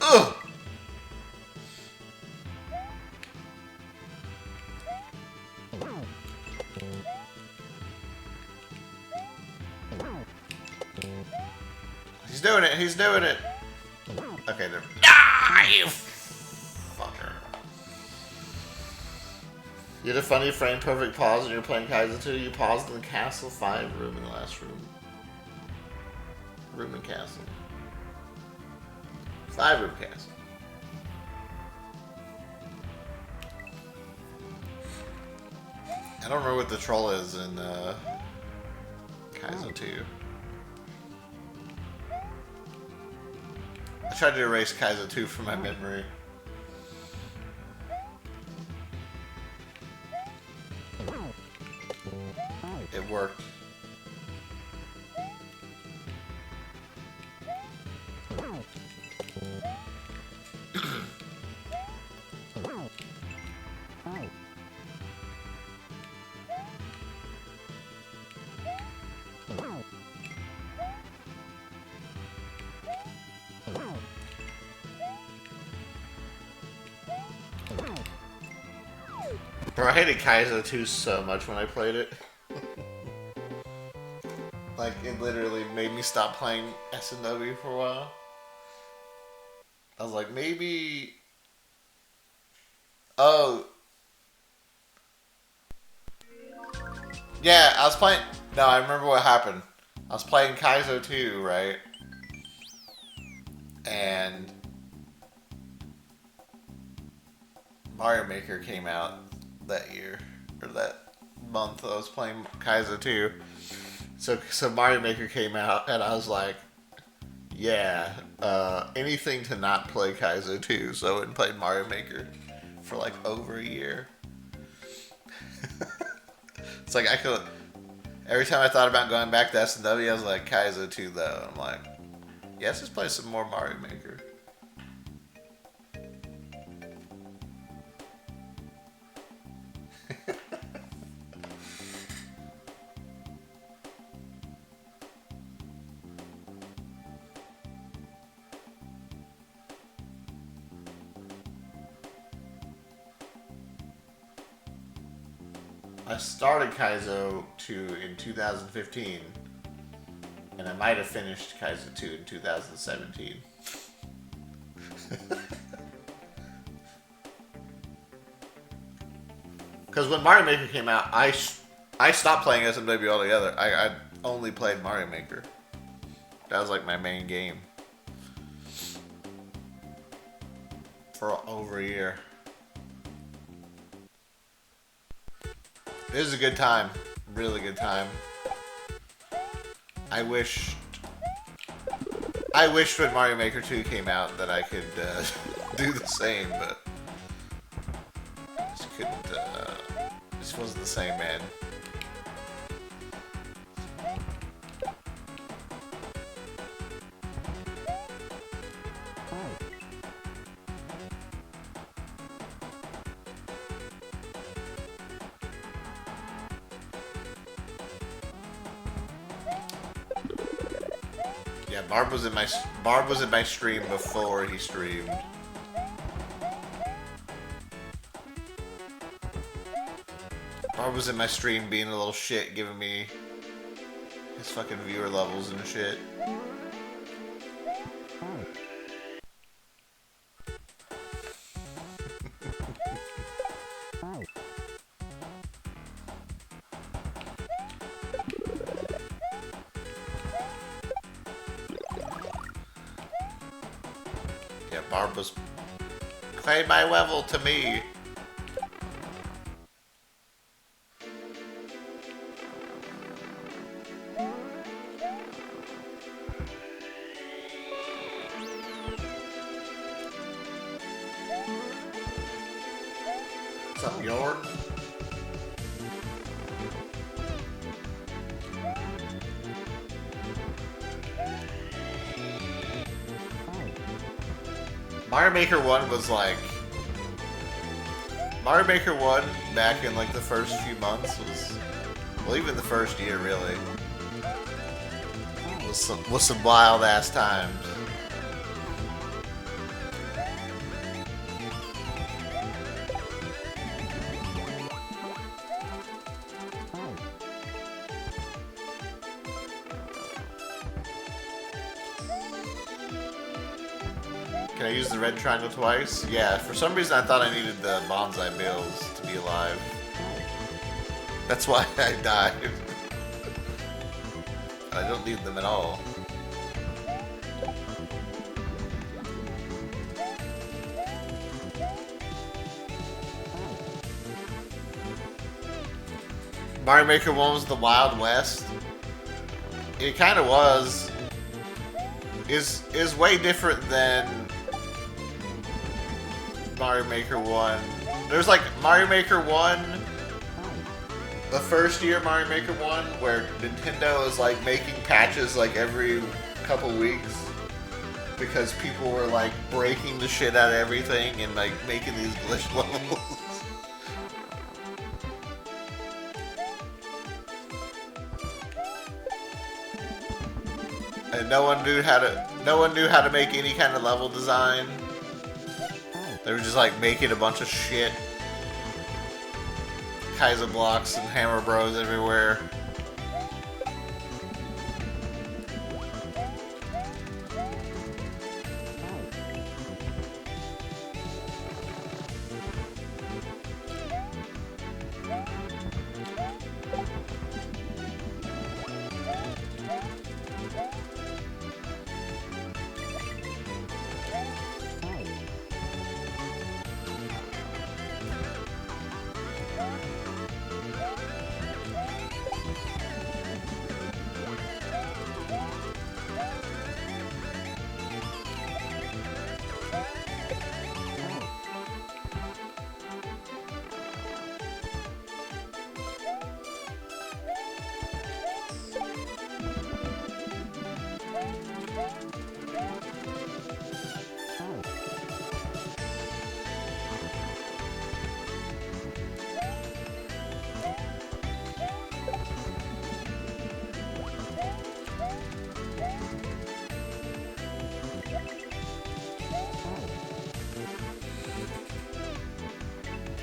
Ugh! He's doing it, he's doing it! Okay, there. Ah, you fucker. You had a funny frame perfect pause when you were playing Kaiser 2. You paused in the castle 5 room in the last room. Room and castle. 5 room castle. I don't remember what the troll is in Kaizo 2. I tried to erase Kaizo 2 from my memory. It worked. Bro, I hated Kaizo 2 so much when I played it. Like, it literally made me stop playing SNW for a while. I was like, maybe... Oh. Yeah, I was playing... No, I remember what happened. I was playing Kaizo 2, right? And... Mario Maker came out that year. Or that month I was playing Kaizo 2. So Mario Maker came out, and I was like, yeah, anything to not play Kaizo 2. So I went and played Mario Maker for like over a year. It's like I could... Every time I thought about going back to SNW, I was like, Kaizo 2 though. I'm like, yeah, let's just play some more Mario Maker. I started Kaizo 2 in 2015, and I might have finished Kaizo 2 in 2017. Because when Mario Maker came out, I stopped playing SMW altogether. I only played Mario Maker. That was like my main game. For over a year. It was a good time. Really good time. I wished when Mario Maker 2 came out that I could do the same, but just couldn't, just wasn't the same, man. Yeah, Barb was in my stream before he streamed. Barb was in my stream being a little shit, giving me his fucking viewer levels and shit. Yeah, Barb was claim my level to me. up, Bjorn? Mario Maker 1 was like... Mario Maker 1 back in like the first few months was... Well, even the first year really. Was some wild ass times. Can I use the red triangle twice? Yeah, for some reason I thought I needed the bonsai bills to be alive. That's why I died. I don't need them at all. Mario Maker 1 was the Wild West. It kind of was. Is way different than Mario Maker 1. There's like Mario Maker 1, the first year Mario Maker 1, where Nintendo is like making patches like every couple weeks because people were like breaking the shit out of everything and like making these glitch levels. And no one knew how to make any kind of level design. They were just like making a bunch of shit. Kaiser blocks and Hammer Bros everywhere.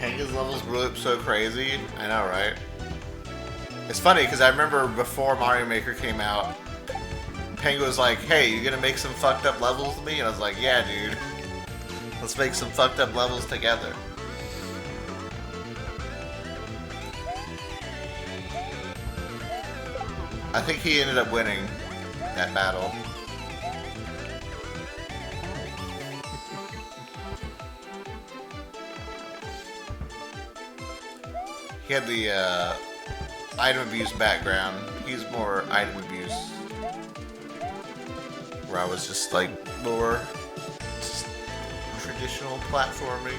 Panga's levels blew up so crazy. I know, right? It's funny because I remember before Mario Maker came out, Panga was like, "Hey, you gonna make some fucked up levels with me?" And I was like, "Yeah, dude. Let's make some fucked up levels together." I think he ended up winning that battle. He had the item abuse background. He's more item abuse. Where I was just like more just traditional platforming.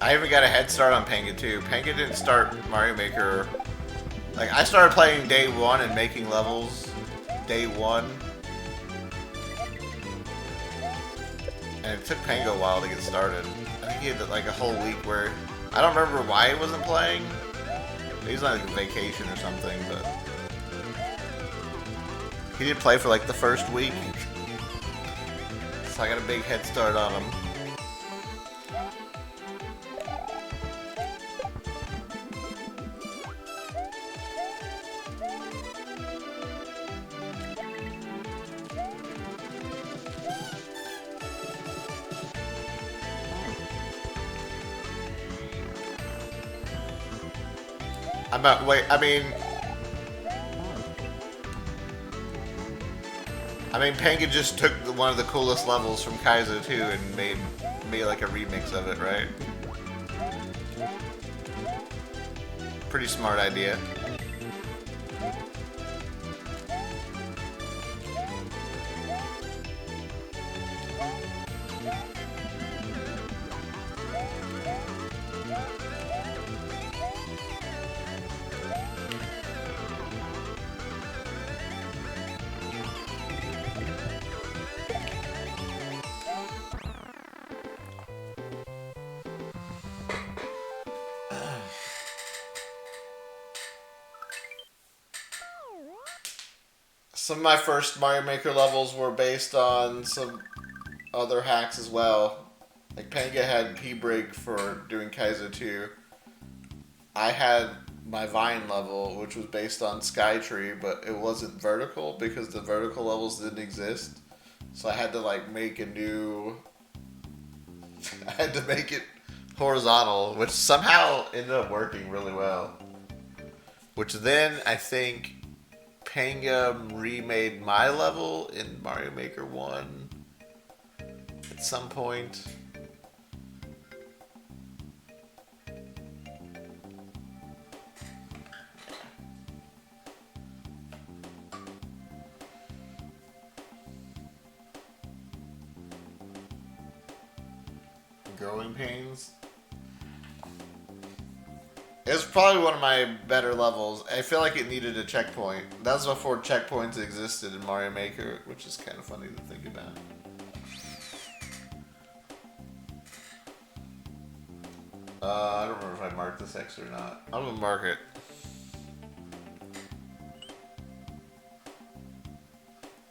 I even got a head start on Panga too. Panga didn't start Mario Maker. Like, I started playing day one and making levels day one. And it took Panga a while to get started. I think he had like a whole week where... I don't remember why he wasn't playing. He was on like a vacation or something, but... He did play for like the first week. So I got a big head start on him. I mean, Panga just took one of the coolest levels from Kaizo 2 and made like a remix of it, right? Pretty smart idea. Some of my first Mario Maker levels were based on some other hacks as well. Like Panga had P-Break for doing Kaizo 2. I had my Vine level, which was based on Skytree, but it wasn't vertical because the vertical levels didn't exist. So I had to like make a new... I had to make it horizontal, which somehow ended up working really well. Which then, I think, Panga remade my level in Mario Maker 1 at some point. Growing Pains. It was probably one of my better levels. I feel like it needed a checkpoint. That was before checkpoints existed in Mario Maker, which is kind of funny to think about. I don't remember if I marked this X or not. I'm gonna mark it.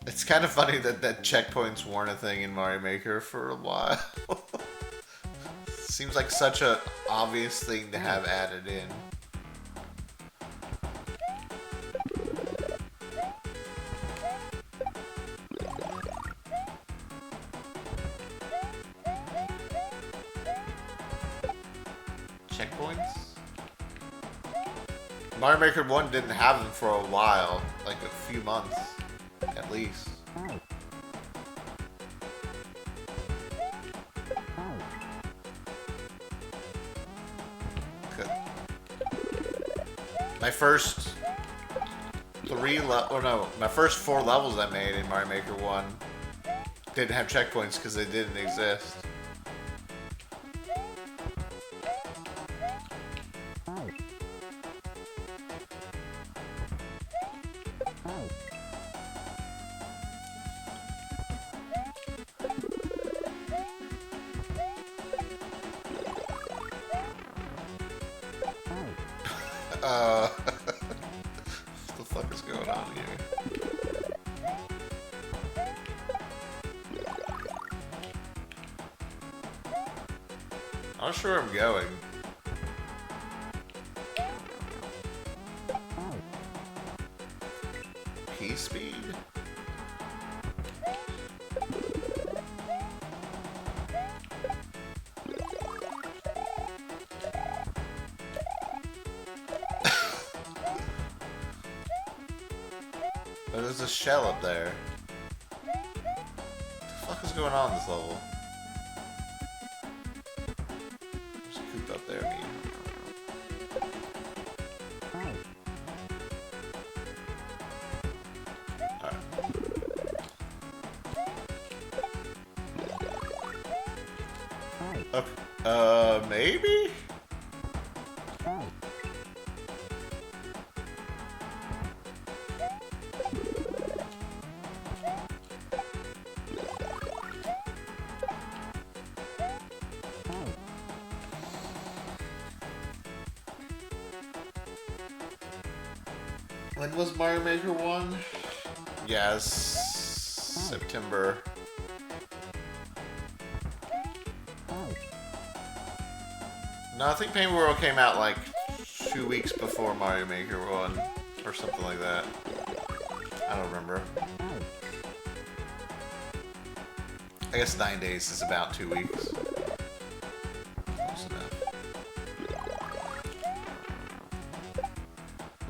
It's kind of funny that checkpoints weren't a thing in Mario Maker for a while. Seems like such a obvious thing to have added in. Checkpoints? Mario Maker 1 didn't have them for a while, like a few months, at least. My first my first 4 levels I made in Mario Maker 1 didn't have checkpoints because they didn't exist. What the fuck is going on here? I'm not sure I'm going. P-speed? Oh, there's a shell up there. What the fuck is going on in this level? There's a coop up there, me. Alright. Okay. Maybe? When was Mario Maker 1? Yes, September. No, I think Paint World came out like 2 weeks before Mario Maker 1, or something like that. I don't remember. I guess 9 days is about 2 weeks. Close enough.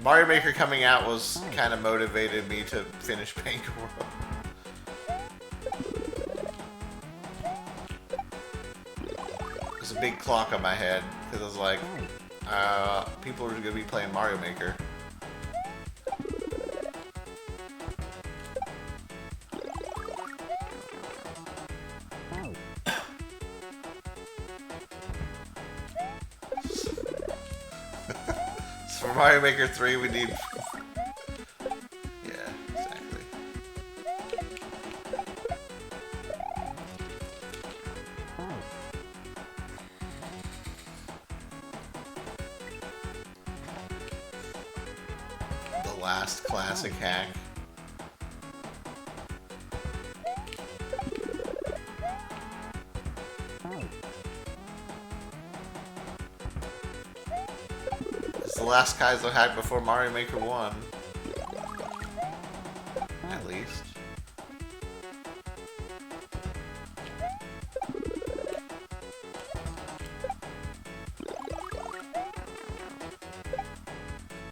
Mario Maker coming out was kind of motivated me to finish Paint World. There's a big clock on my head because I was like, people are gonna be playing Mario Maker. So for Mario Maker 3, we need. Yeah, exactly. The last classic hack. It's the last Kaizo hack before Mario Maker 1. At least.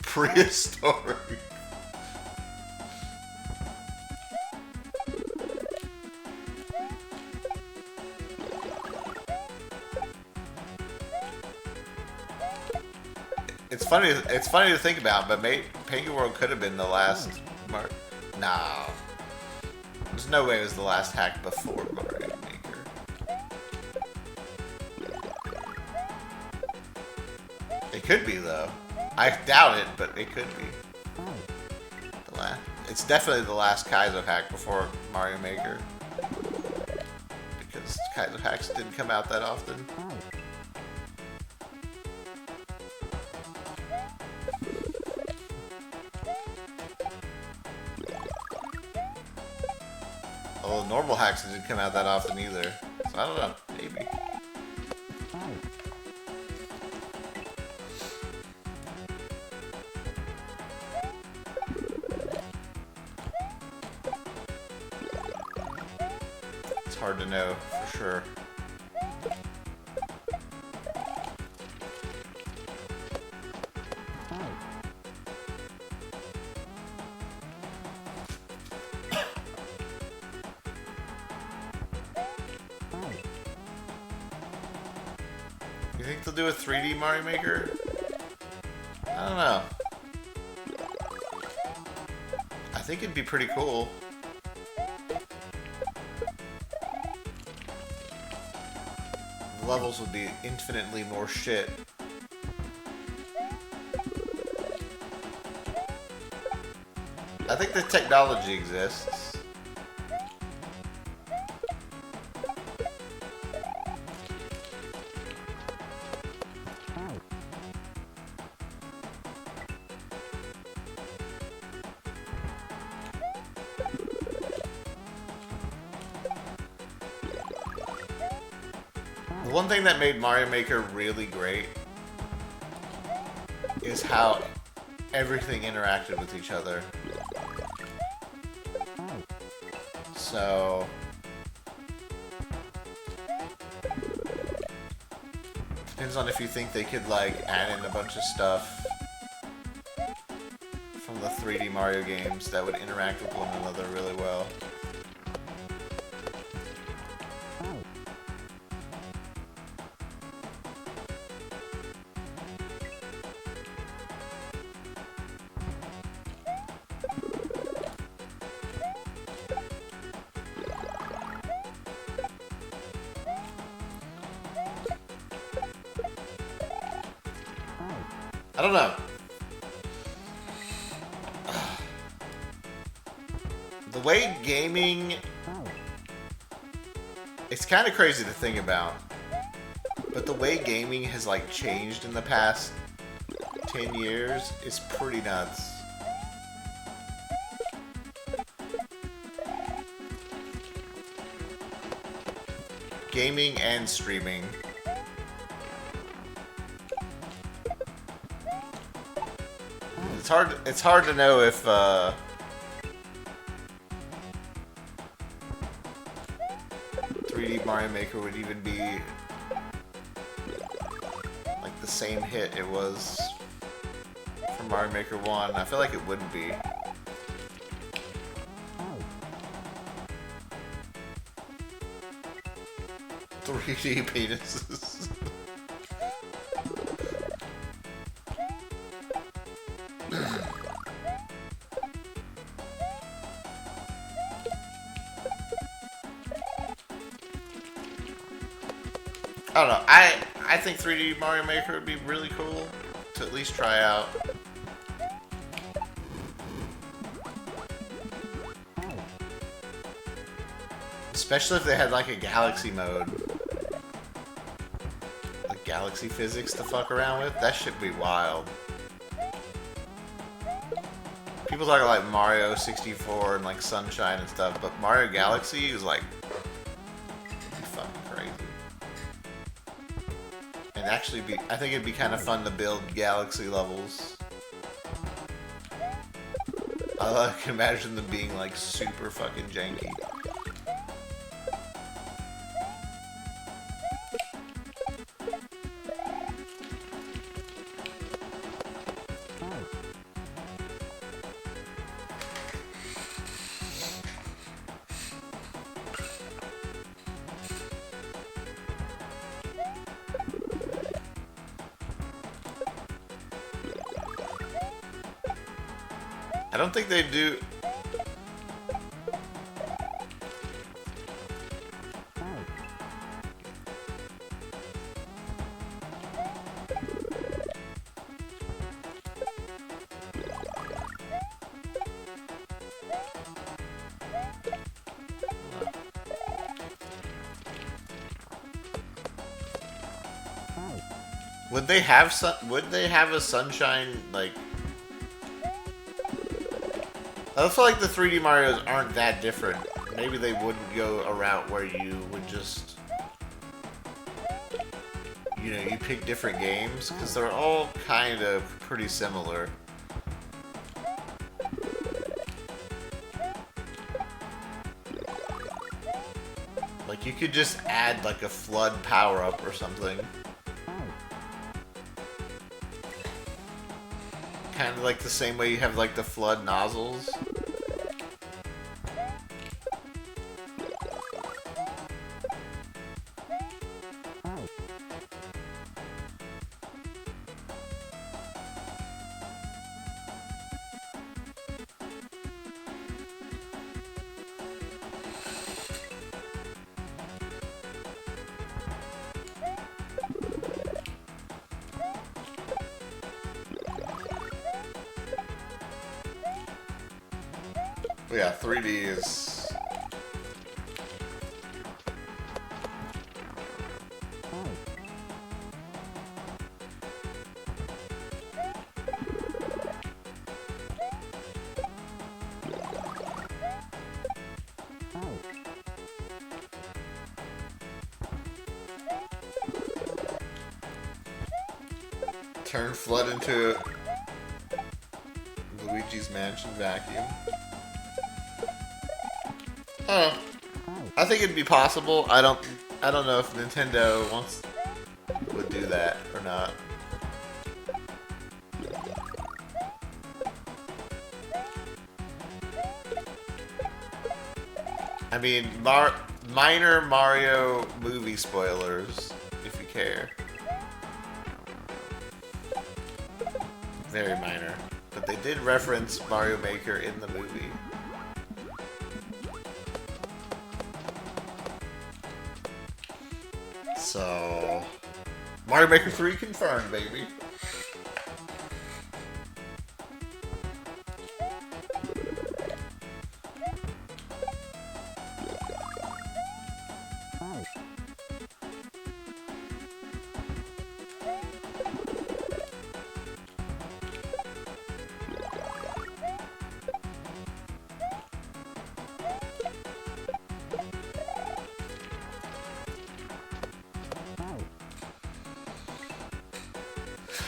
Prehistoric. It's funny to think about, but Paint Your World could have been the last. No, there's no way it was the last hack before Mario Maker. It could be though. I doubt it, but it could be. The last. It's definitely the last Kaizo hack before Mario Maker, because Kaizo hacks didn't come out that often. Well, normal hacks didn't come out that often either. So I don't know. Maybe. It's hard to know for sure. You think they'll do a 3D Mario Maker? I don't know. I think it'd be pretty cool. The levels would be infinitely more shit. I think the technology exists. The one thing that made Mario Maker really great is how everything interacted with each other. So depends on if you think they could like add in a bunch of stuff from the 3D Mario games that would interact with one another really well. I don't know. The way gaming... It's kind of crazy to think about. But the way gaming has like changed in the past 10 years is pretty nuts. Gaming and streaming. It's hard to know if 3D Mario Maker would even be like the same hit it was for Mario Maker 1. I feel like it wouldn't be. $3D penises. I don't know. I think 3D Mario Maker would be really cool to at least try out. Especially if they had like a galaxy mode. Like galaxy physics to fuck around with. That should be wild. People talk like Mario 64 and like Sunshine and stuff, but Mario Galaxy is like fucking crazy. And actually I think it'd be kind of fun to build galaxy levels. I can imagine them being like super fucking janky. I don't think they do. Would they have a Sunshine like? I feel like the 3D Marios aren't that different. Maybe they wouldn't go a route where you would just, you know, you pick different games because they're all kind of pretty similar. Like you could just add like a flood power up or something. Kind of like the same way you have like the flood nozzles. Yeah, 3D is... Turn flood into Luigi's Mansion vacuum. I think it'd be possible. I don't know if Nintendo would do that or not. I mean, minor Mario movie spoilers, if you care. Very minor. But they did reference Mario Maker in the movie. So, Mario Maker 3 confirmed, baby.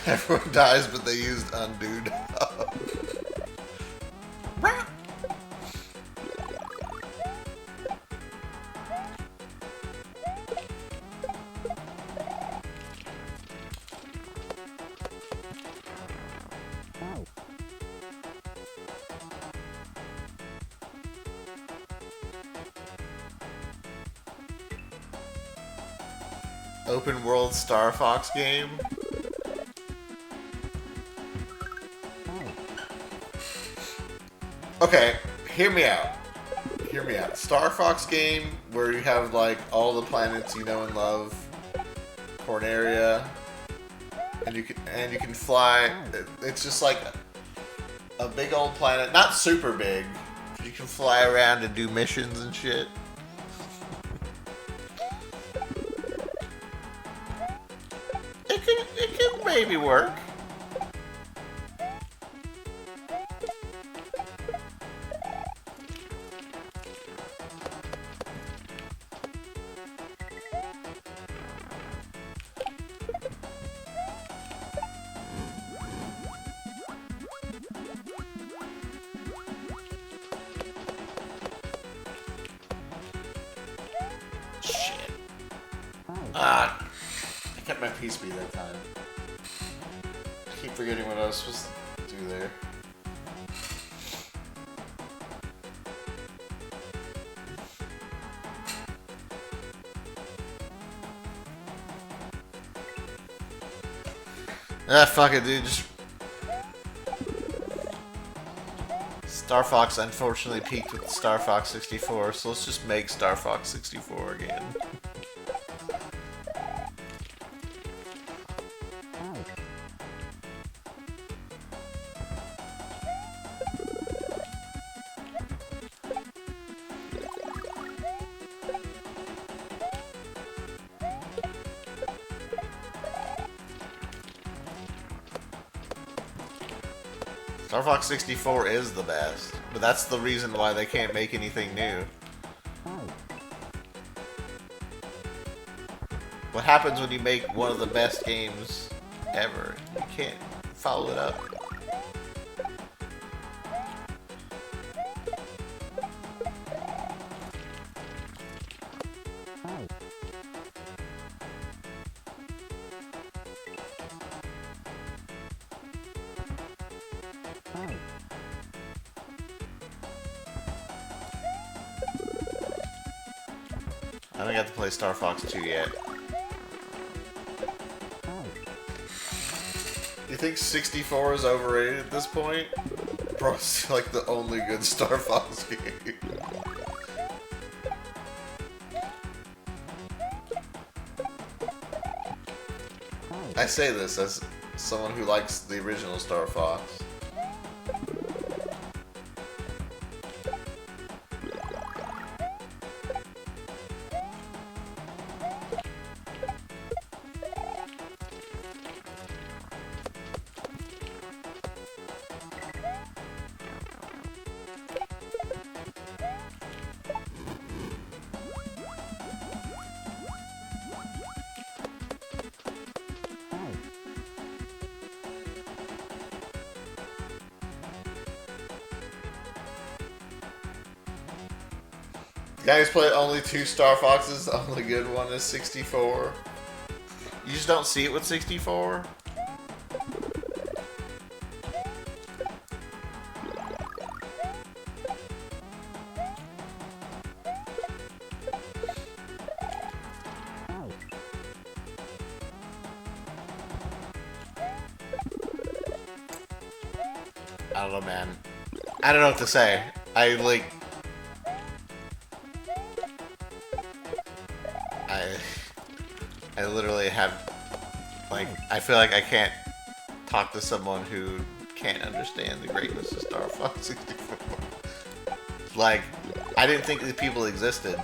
Everyone dies, but they used undo. Open world Star Fox game. Okay, hear me out. Hear me out. Star Fox game where you have like all the planets you know and love, Corneria, and you can fly. It's just like a big old planet, not super big. But you can fly around and do missions and shit. It could maybe work. Shit. I kept my peace be that time. I keep forgetting what I was supposed to do there. Ah, fuck it, dude. Just Star Fox unfortunately peaked with Star Fox 64, so let's just make Star Fox 64 again. Star Fox 64 is the best, but that's the reason why they can't make anything new. What happens when you make one of the best games ever? You can't follow it up. I haven't got to play Star Fox 2 yet. You think 64 is overrated at this point? Bro, it's like the only good Star Fox game. I say this as someone who likes the original Star Fox. Guys play only 2 Star Foxes, the only good one is 64. You just don't see it with 64? I don't know, man. I don't know what to say. I literally have, like, I feel like I can't talk to someone who can't understand the greatness of Star Fox 64. Like, I didn't think these people existed.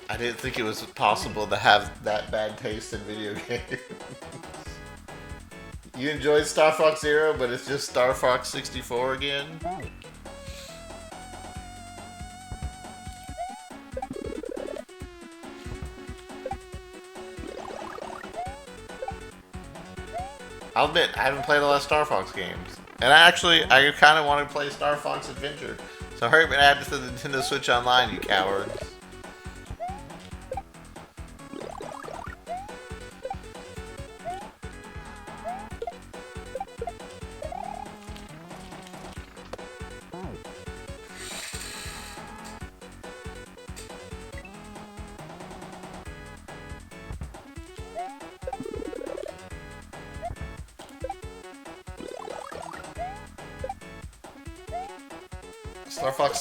I didn't think it was possible to have that bad taste in video games. You enjoyed Star Fox Zero, but it's just Star Fox 64 again? I'll admit, I haven't played a lot of Star Fox games. And I kind of want to play Star Fox Adventure. So hurry up and add it to the Nintendo Switch Online, you cowards. Star Fox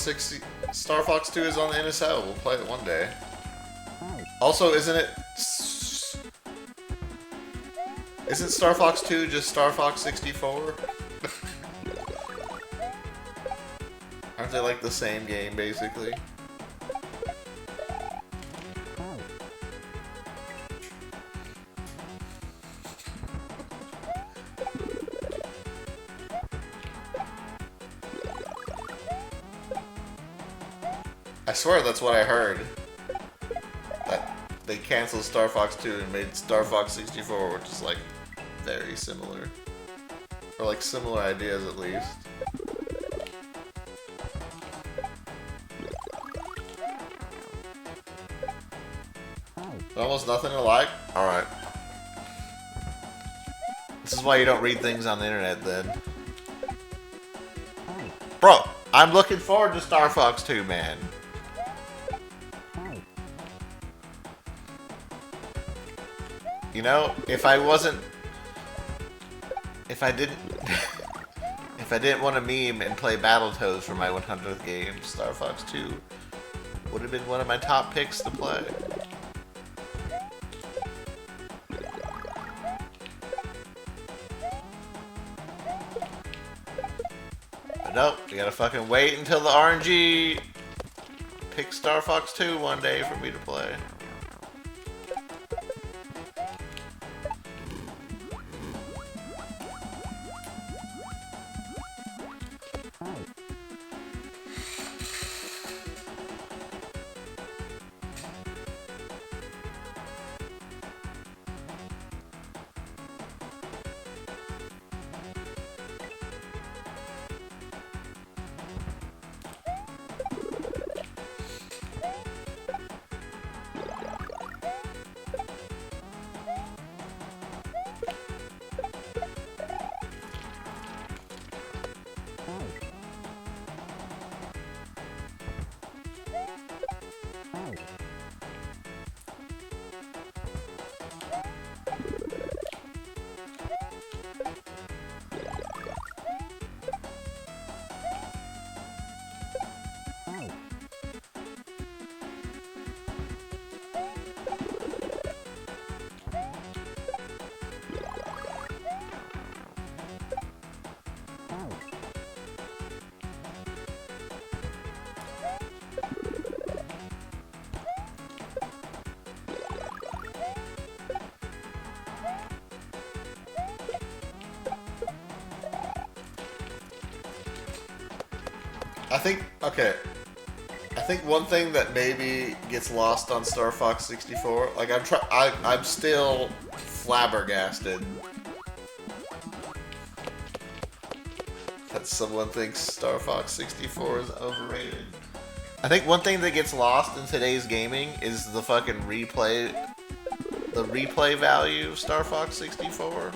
2 is on the NSL. We'll play it one day. Also, isn't Star Fox 2 just Star Fox 64? Aren't they like the same game, basically? I swear that's what I heard. That they canceled Star Fox 2 and made Star Fox 64, which is like very similar. Or like similar ideas at least. Almost nothing to like? Alright. This is why you don't read things on the internet then. Bro, I'm looking forward to Star Fox 2, man. You know, if I didn't want to meme and play Battletoads for my 100th game, Star Fox 2 would have been one of my top picks to play. But nope, you gotta fucking wait until the RNG picks Star Fox 2 one day for me to play. I think one thing that maybe gets lost on Star Fox 64, like I'm still flabbergasted that someone thinks Star Fox 64 is overrated. I think one thing that gets lost in today's gaming is the fucking replay value of Star Fox 64.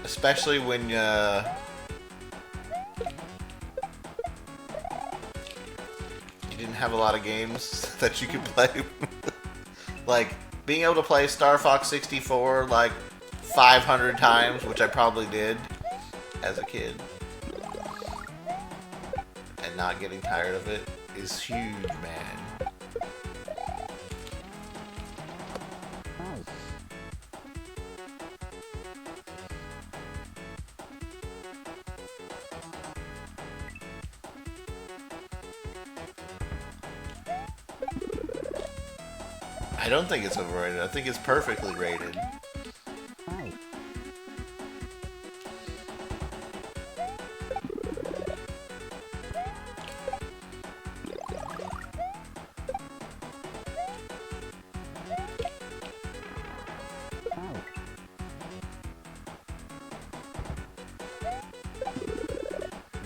Especially when have a lot of games that you can play. Like, being able to play Star Fox 64 like 500 times, which I probably did as a kid, and not getting tired of it is huge, man. I don't think it's overrated. I think it's perfectly rated.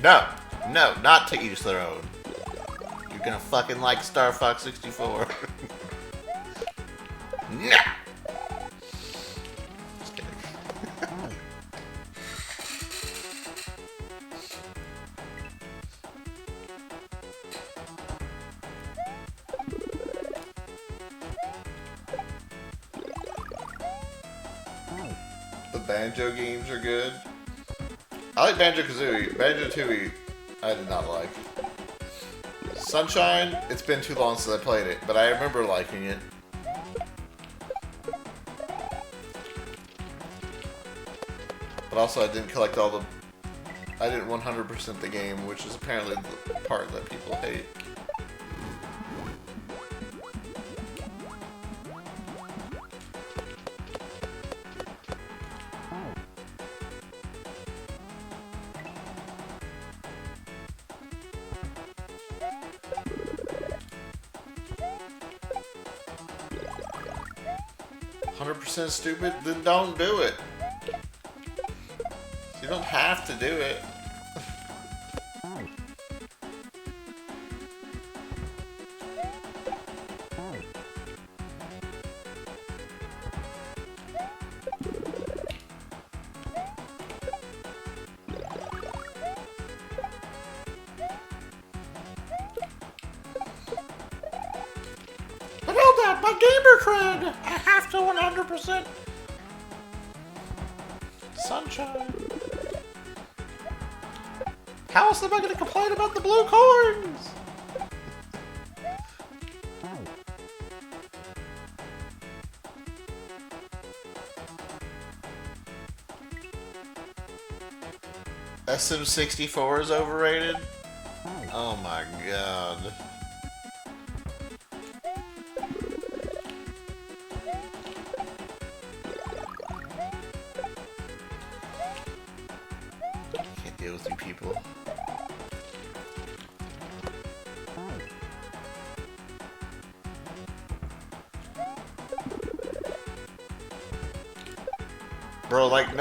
No, no, not to each their own. You're gonna fucking like Star Fox 64. No! Just kidding. The Banjo games are good. I like Banjo-Kazooie. Banjo-Tooie, I did not like. Sunshine, it's been too long since I played it, but I remember liking it. But also I didn't collect all the... I didn't 100% the game, which is apparently the part that people hate. Stupid, then don't do it. You don't have to do it. Matilda, my gamer cred! I have to 100%. Sunshine. How else am I going to complain about the blue coins? SM64 is overrated? Oh my god. Can't deal with you people. Bro, like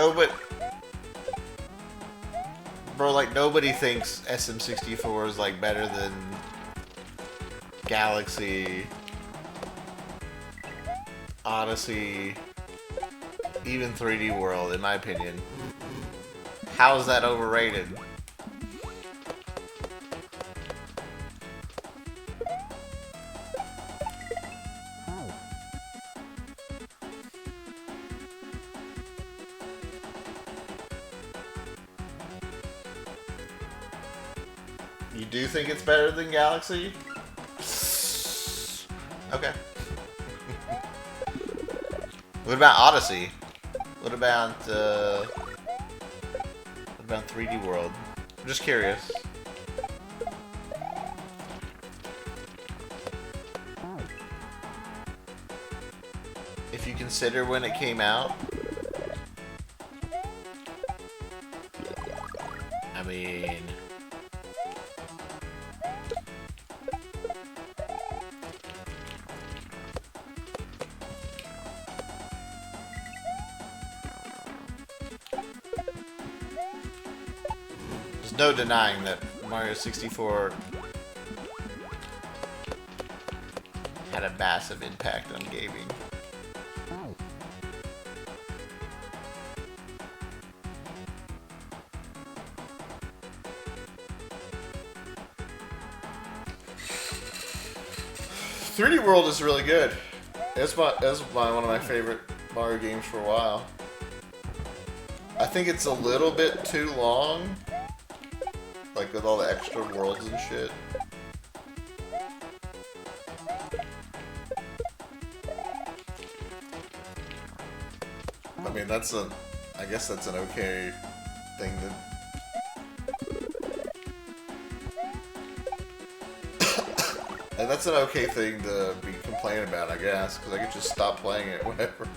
nobody thinks SM64 is like better than Galaxy, Odyssey, even 3D World, in my opinion. How is that overrated? You do think it's better than Galaxy? Okay. What about Odyssey? What about 3D World? I'm just curious. If you consider when it came out, I mean, there's no denying that Mario 64 had a massive impact on gaming. 3D World is really good. It's one of my favorite Mario games for a while. I think it's a little bit too long, like with all the extra worlds and shit. I mean, I guess that's an okay thing to... And that's an okay thing to be complaining about, I guess, because I could just stop playing it whenever.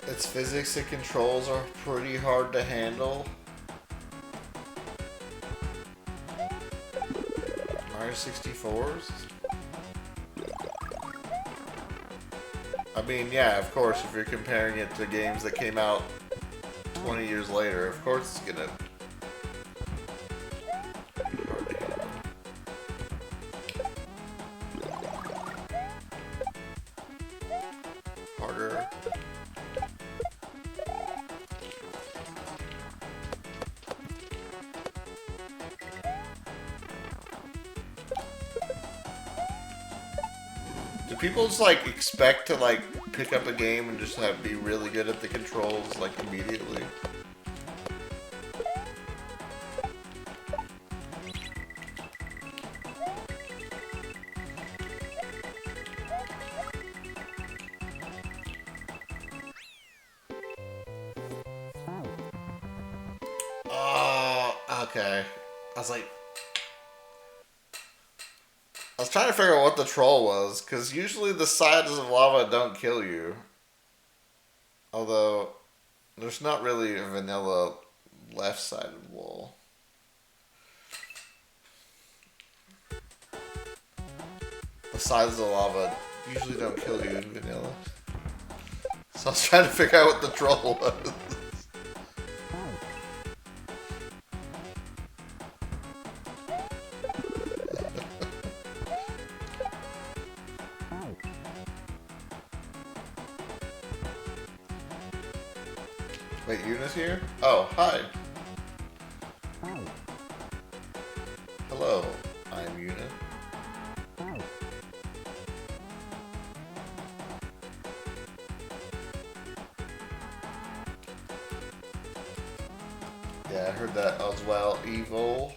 Its physics and controls are pretty hard to handle. Mario 64s? I mean, yeah, of course, if you're comparing it to games that came out 20 years later, of course it's gonna be hard to handle. Harder. Do people just like expect to like pick up a game and just have be really good at the controls like immediately? Oh, okay. I was like, I was trying to figure out what the troll was, because usually the sides of lava don't kill you. Although, there's not really a vanilla left-sided wall. The sides of the lava usually don't kill you in vanilla. So I was trying to figure out what the troll was. Wait, Yuna's here? Oh, hi. Hello, I'm Yuna. Yeah, I heard that as well. Evil.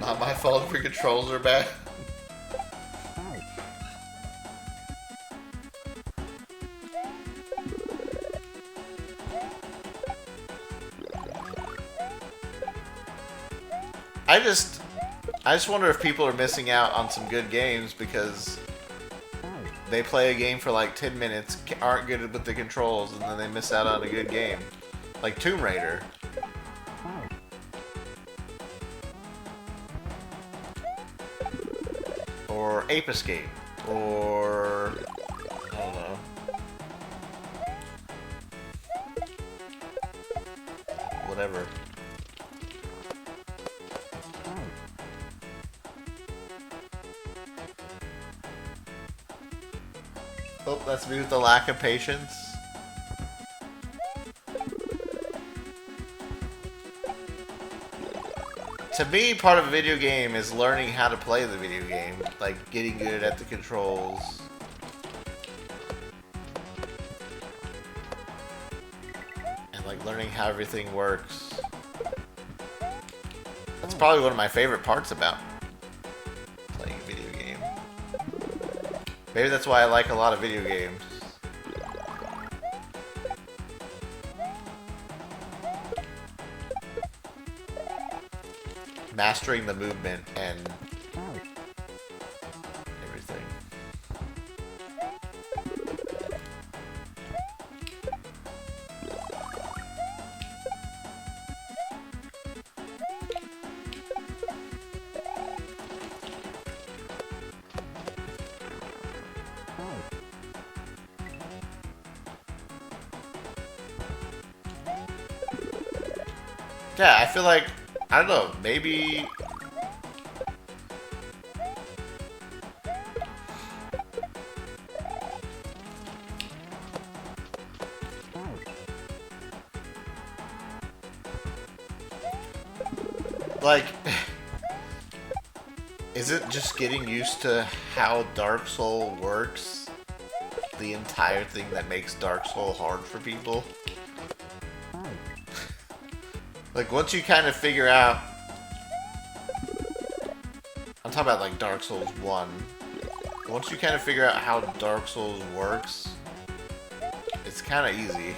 Not my fault if your controls are bad. I just wonder if people are missing out on some good games because they play a game for like 10 minutes, aren't good with the controls, and then they miss out on a good game. Like Tomb Raider. Or Ape Escape. Or... I don't know. Whatever. Oh, that's me with the lack of patience. To me, part of a video game is learning how to play the video game. Like, getting good at the controls. And, like, learning how everything works. That's probably one of my favorite parts about playing a video game. Maybe that's why I like a lot of video games. Mastering the movement and everything. Yeah, I feel like, I don't know, maybe... Like, is it just getting used to how Dark Soul works? The entire thing that makes Dark Soul hard for people? Like, once you kind of figure out... I'm talking about, like, Dark Souls 1. Once you kind of figure out how Dark Souls works, it's kind of easy.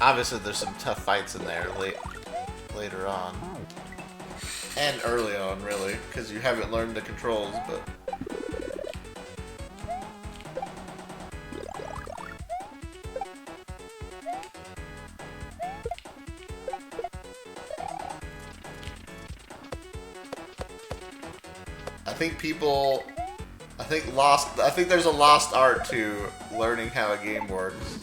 Obviously, there's some tough fights in there later on. And early on, really, because you haven't learned the controls, but... I think there's a lost art to learning how a game works.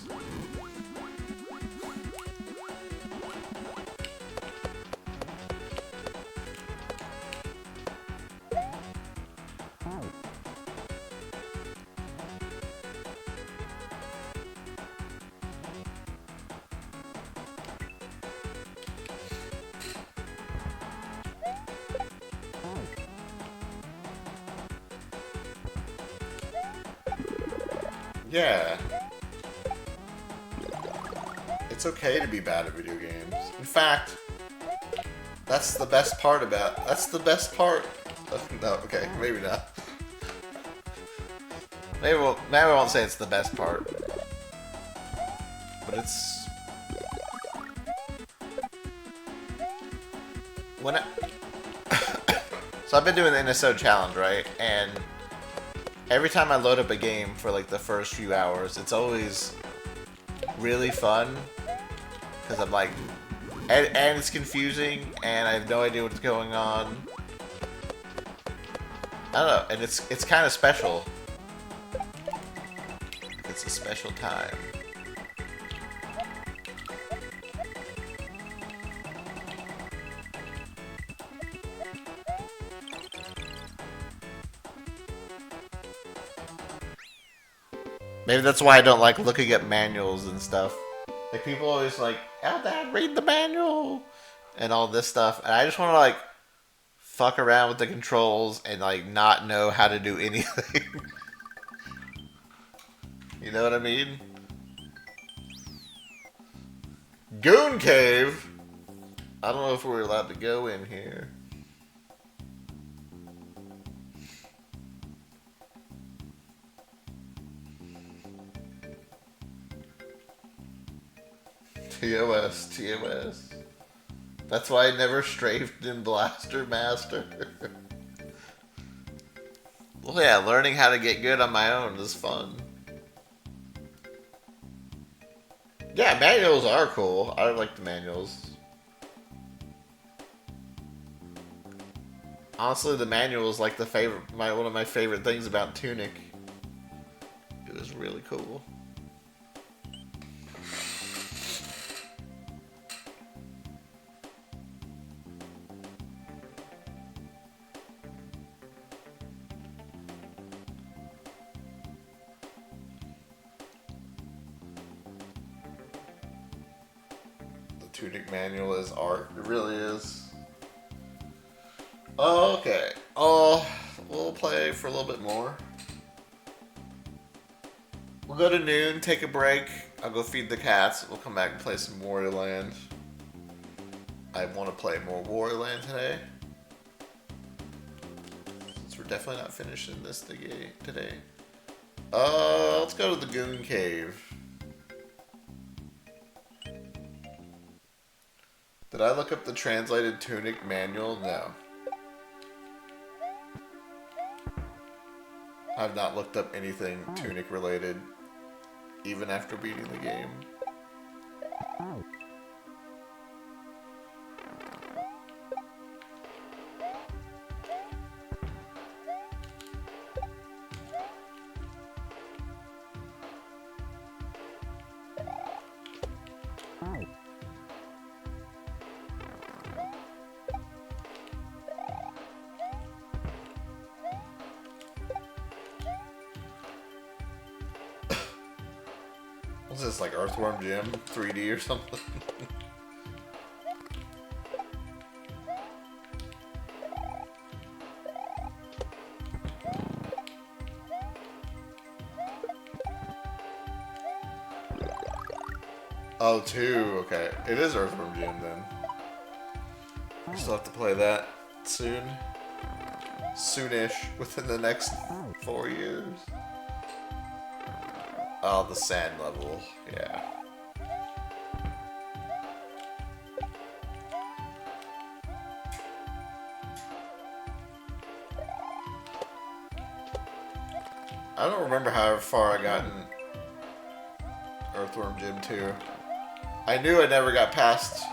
Yeah. It's okay to be bad at video games. In fact, that's the best part. No, okay, maybe not. Maybe I won't say it's the best part. But it's... So I've been doing the NSO challenge, right? And every time I load up a game for like the first few hours, it's always really fun. Because I'm like... And it's confusing, and I have no idea what's going on. I don't know, and it's kind of special. It's a special time. Maybe that's why I don't like looking at manuals and stuff. Like, people always like, oh, Dad, read the manual! And all this stuff. And I just want to, like, fuck around with the controls and, like, not know how to do anything. You know what I mean? Goon Cave! I don't know if we're allowed to go in here. TOS. That's why I never strafed in Blaster Master. Well, yeah, learning how to get good on my own is fun. Yeah, manuals are cool. I like the manuals. Honestly, the manual is like one of my favorite things about Tunic. It was really cool. Tunic manual is art. It really is. Okay. We'll play for a little bit more. We'll go to noon, take a break. I'll go feed the cats. We'll come back and play some Wario Land. I want to play more Wario Land today. Since we're definitely not finishing this today. Let's go to the Goon Cave. Did I look up the translated Tunic manual? No. I've not looked up anything Tunic related, even after beating the game. What's this, like Earthworm Jim 3D or something? Oh, 2, okay. It is Earthworm Jim then. I still have to play that soon. Soonish, within the next 4 years. Oh, the sand level, yeah. I don't remember how far I got in Earthworm Jim 2. I knew I never got past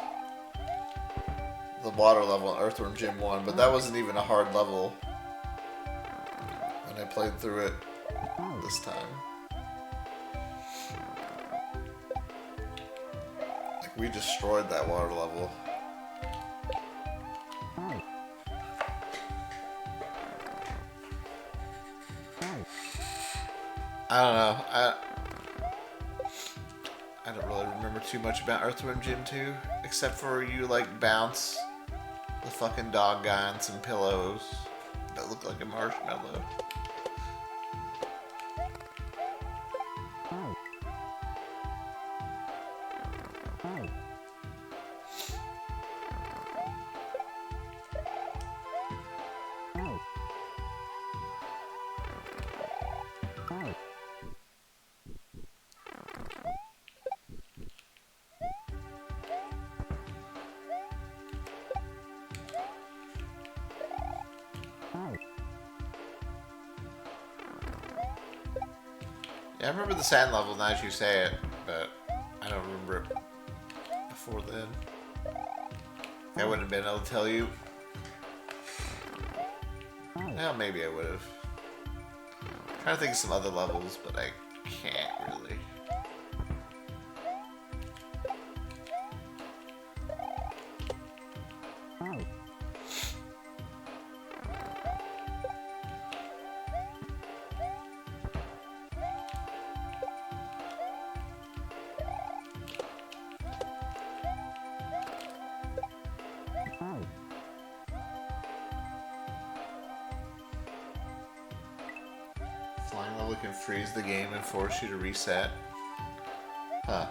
the water level in Earthworm Jim 1, but that wasn't even a hard level when I played through it this time. Like, we destroyed that water level. I don't know. I don't really remember too much about Earthworm Jim 2, except for you like bounce the fucking dog guy on some pillows that look like a marshmallow. Yeah, I remember the sand level now as you say it, but I don't remember it before then. I wouldn't have been able to tell you. Well, maybe I would have. Trying to think of some other levels, but I can't really. Flying level can freeze the game and force you to reset. Huh.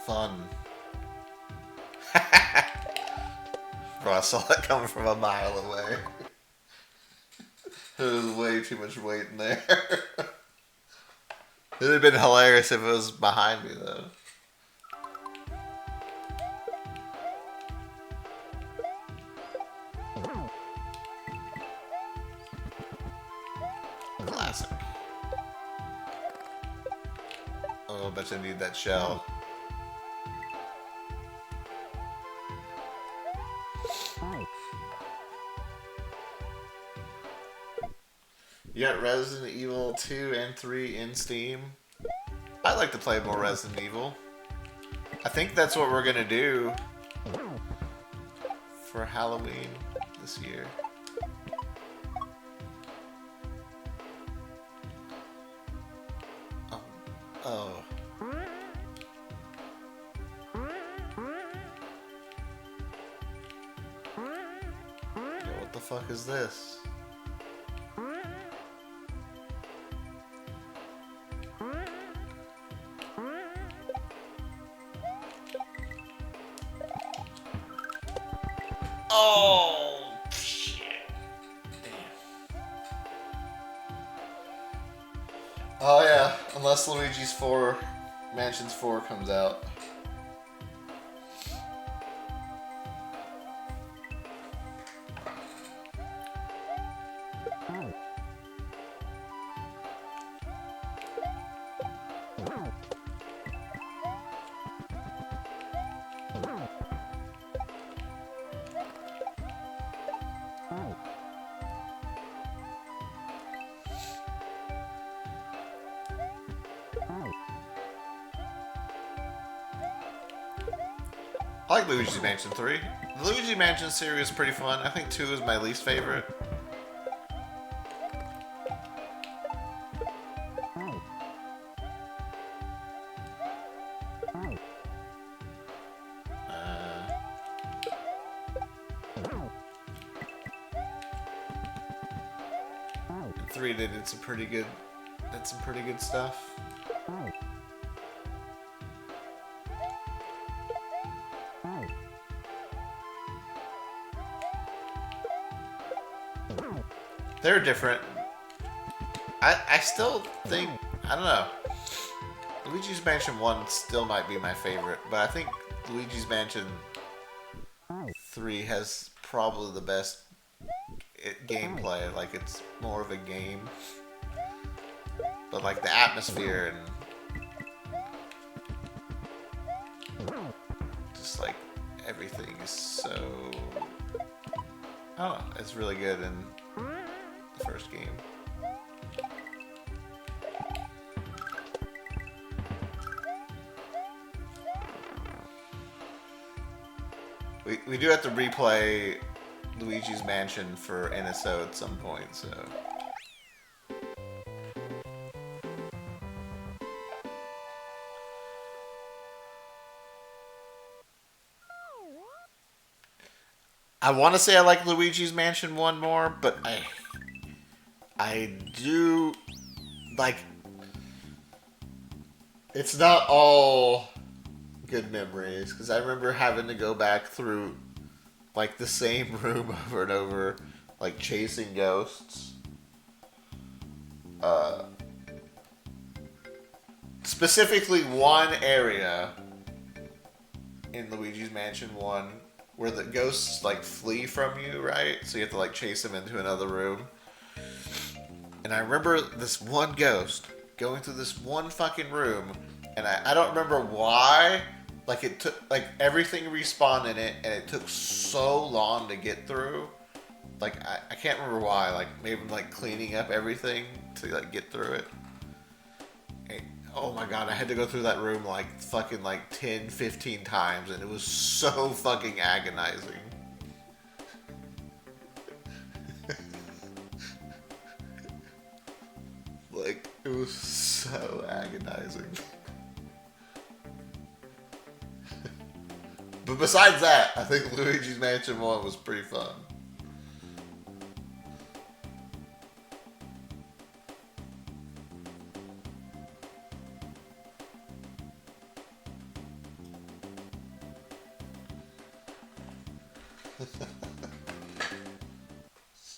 Fun. Bro, I saw that coming from a mile away. There was way too much weight in there. It would have been hilarious if it was behind me, though. Classic. Oh, I bet you need that shell. You got Resident Evil 2 and 3 in Steam. I'd like to play more Resident Evil. I think that's what we're gonna do for Halloween this year. Oh. Yo, what the fuck is this? Oh, shit. Damn. Oh, yeah. Unless Luigi's 4, Mansions 4 comes out. I like Luigi's Mansion 3. The Luigi Mansion series is pretty fun. I think 2 is my least favorite. 3 did some pretty good stuff. They're different. I still think, I don't know. Luigi's Mansion 1 still might be my favorite, but I think Luigi's Mansion 3 has probably the best gameplay. Like, it's more of a game. But like the atmosphere and just like everything is so, I don't know, it's really good in the first game. We do have to replay Luigi's Mansion for NSO at some point, so. I want to say I like Luigi's Mansion 1 more, but I do like, it's not all good memories, because I remember having to go back through like the same room over and over, like chasing ghosts. Specifically one area in Luigi's Mansion 1 where the ghosts like flee from you, right? So you have to like chase them into another room. And I remember this one ghost going through this one fucking room, and I don't remember why. Like, it took, like, everything respawned in it, and it took so long to get through. Like, I can't remember why. Like, maybe like cleaning up everything to like get through it. And, oh my god, I had to go through that room like fucking like 10, 15 times, and it was so fucking agonizing. Like, it was so agonizing. But besides that, I think Luigi's Mansion 1 was pretty fun.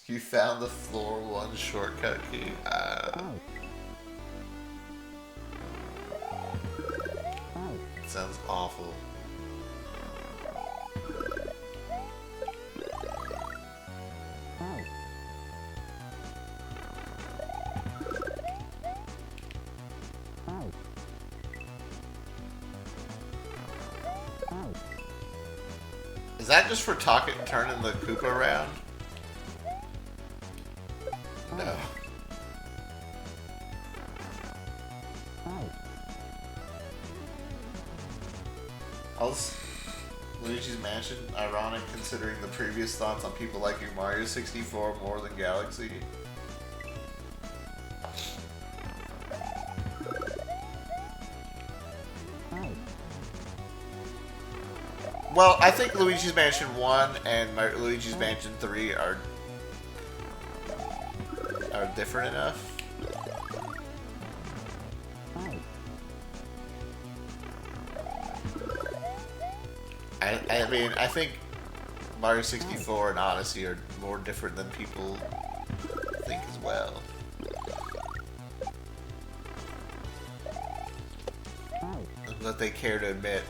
You found the floor 1 shortcut key. Sounds awful. Is that just for turning the Koopa around? No. Luigi's Mansion, ironic considering the previous thoughts on people liking Mario 64 more than Galaxy. Well, I think Luigi's Mansion 1 and Luigi's Mansion 3 are different enough. I mean, I think Mario 64 and Odyssey are more different than people think as well. That they care to admit.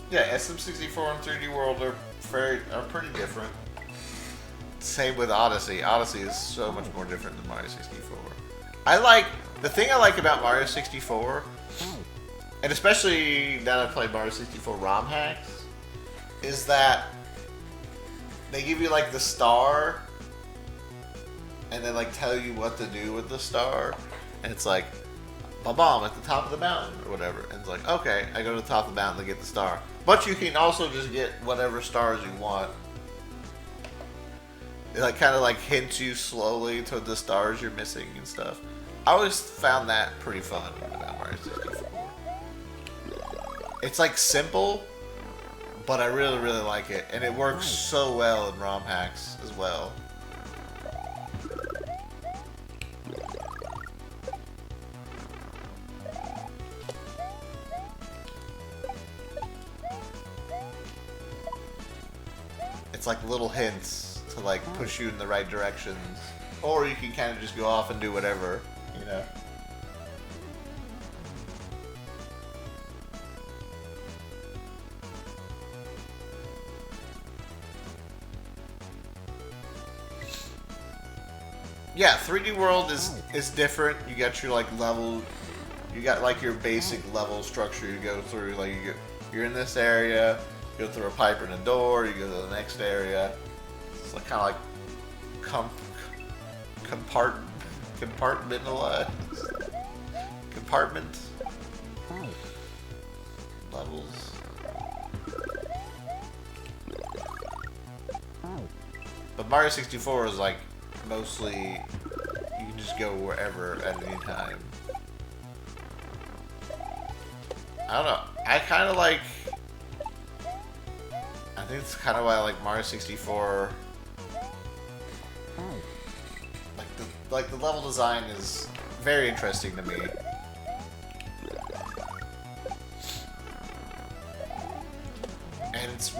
Yeah, SM64 and 3D World are pretty different. Same with Odyssey. Odyssey is so much more different than Mario 64. The thing I like about Mario 64, and especially now that I played Mario 64 ROM hacks, is that they give you like the star, and then like tell you what to do with the star, and it's like, ba-bomb at the top of the mountain or whatever. And it's like, okay, I go to the top of the mountain to get the star. But you can also just get whatever stars you want. It like kind of like hints you slowly to the stars you're missing and stuff. I always found that pretty fun about Mario 64. It's like simple, but I really, really like it. And it works so well in ROM hacks as well. It's like little hints to like push you in the right directions. Or you can kind of just go off and do whatever, you know. Yeah, 3D World is different. You got your like level, you got like your basic level structure you go through. Like you're in this area, you go through a pipe and a door, you go to the next area. It's like kind of like compartmentalized compartment levels. But Mario 64 is like mostly you can just go wherever at any time. I don't know. I kind of like. I think it's kind of why I like Mario 64. Like the level design is very interesting to me. And it's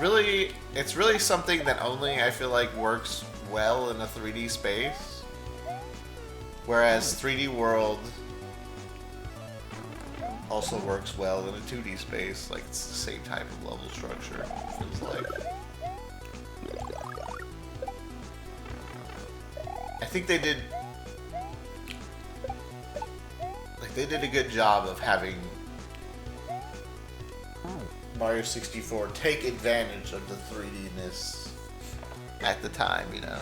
really something that only I feel like works well in a 3D space. Whereas 3D World also works well in a 2D space. Like it's the same type of level structure, it feels like. I think they did a good job of having Mario 64 take advantage of the 3D-ness at the time, you know.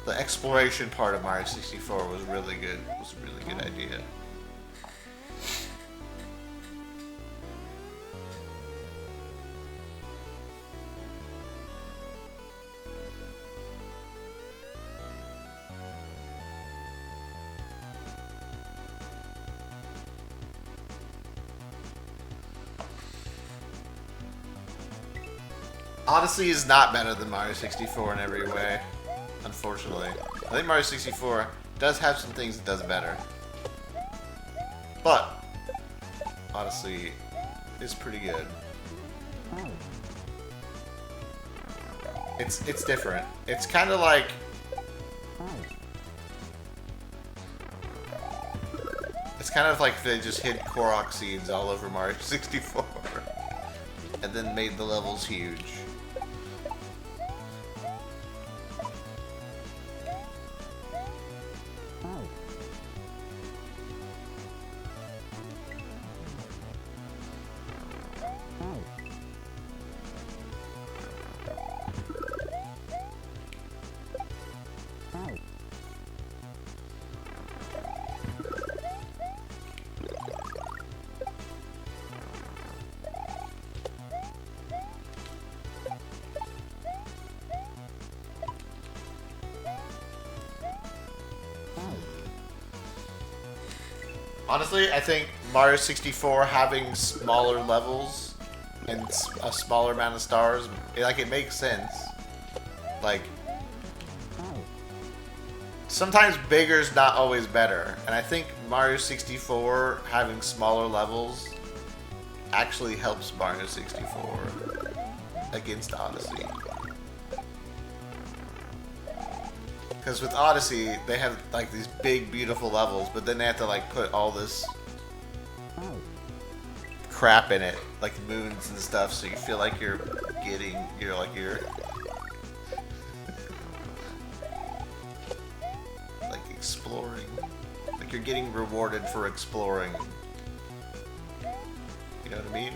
The exploration part of Mario 64 was really good. It was a really good idea. Odyssey is not better than Mario 64 in every way, unfortunately. I think Mario 64 does have some things it does better. But Odyssey is pretty good. It's different. It's kind of like they just hid Korok seeds all over Mario 64 and then made the levels huge. Honestly, I think Mario 64 having smaller levels and a smaller amount of stars, it makes sense. Like, sometimes bigger is not always better, and I think Mario 64 having smaller levels actually helps Mario 64 against Odyssey. Because with Odyssey, they have like these big, beautiful levels, but then they have to like put all this crap in it, like moons and stuff, so you feel like you're like exploring, like you're getting rewarded for exploring. You know what I mean?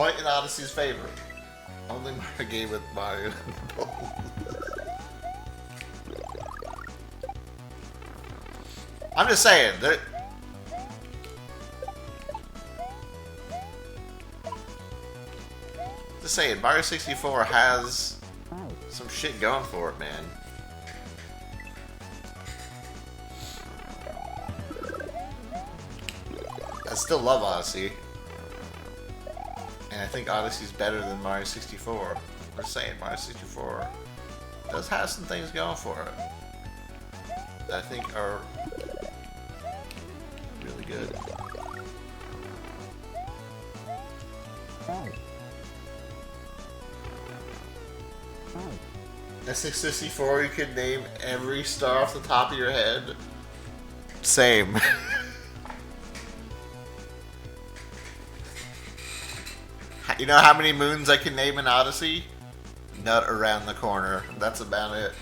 point in Odyssey's favor. Only Mario game with Mario. I'm just saying, Mario 64 has some shit going for it, man. I still love Odyssey. And I think Odyssey's better than Mario 64. I'm just saying, Mario 64 does have some things going for it that I think are really good. S64, you could name every star off the top of your head. Same. You know how many moons I can name in Odyssey? Nut around the corner. That's about it.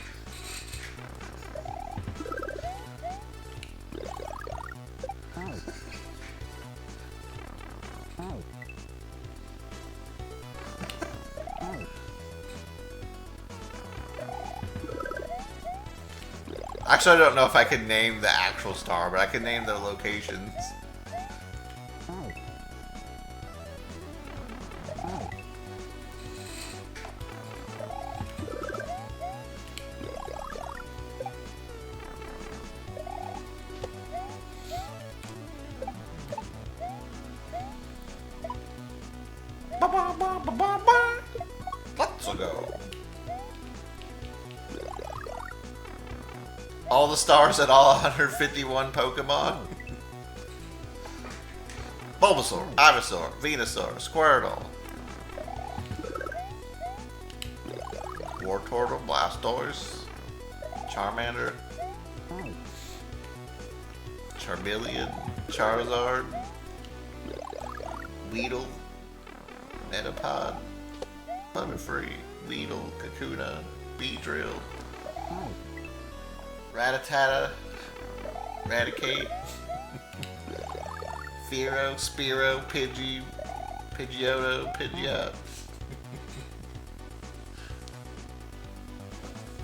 Actually, I don't know if I can name the actual star, but I can name the locations. Let's go. All the stars at all 151 Pokemon. Bulbasaur, Ivysaur, Venusaur, Squirtle, Wartortle, Blastoise, Charmander, Charmeleon, Charizard, Weedle, Metapod, Butterfree, Weedle, Kakuna, Beedrill, Rattata, Raticate, Fearow, Spearow, Pidgey, Pidgeotto, Pidgeot.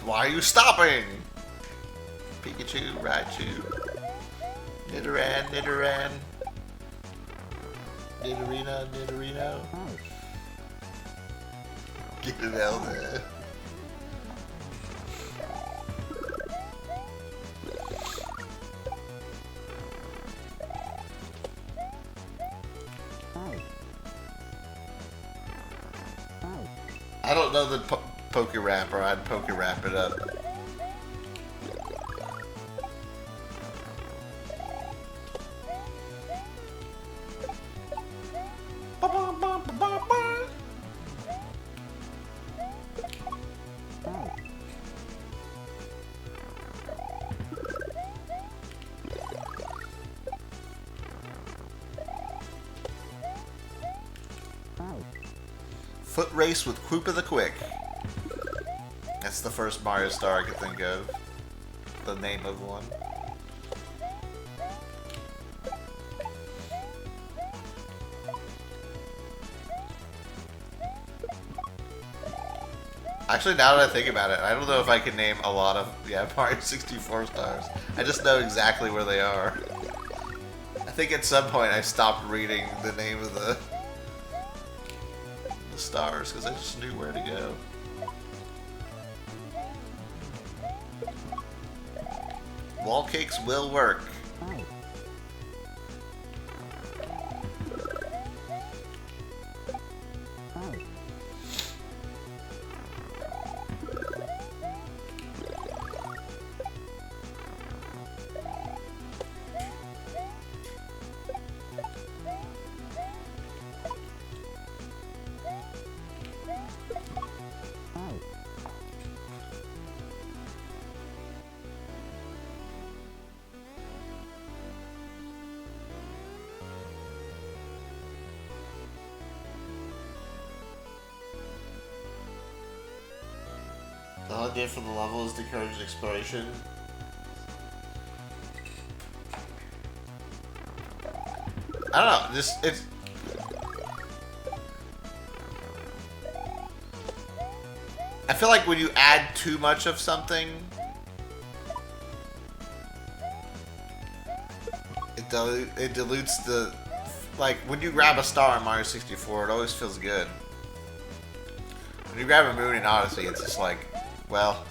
Why are you stopping? Pikachu, Raichu, Nidoran, Nidoran, Nidorino, Nidorino. Get it out there. I don't know the Pokerap, or I'd Pokerap it up. Foot race with Koopa the Quick. That's the first Mario star I could think of. The name of one. Actually, now that I think about it, I don't know if I can name a lot of Mario 64 stars. I just know exactly where they are. I think at some point I stopped reading the name of the stars because I just knew where to go. Wall cakes will work. The whole idea for the level is to encourage exploration. I don't know, it's I feel like when you add too much of something, it dilutes the... Like, when you grab a star in Mario 64, it always feels good. When you grab a moon in Odyssey, it's just like, well...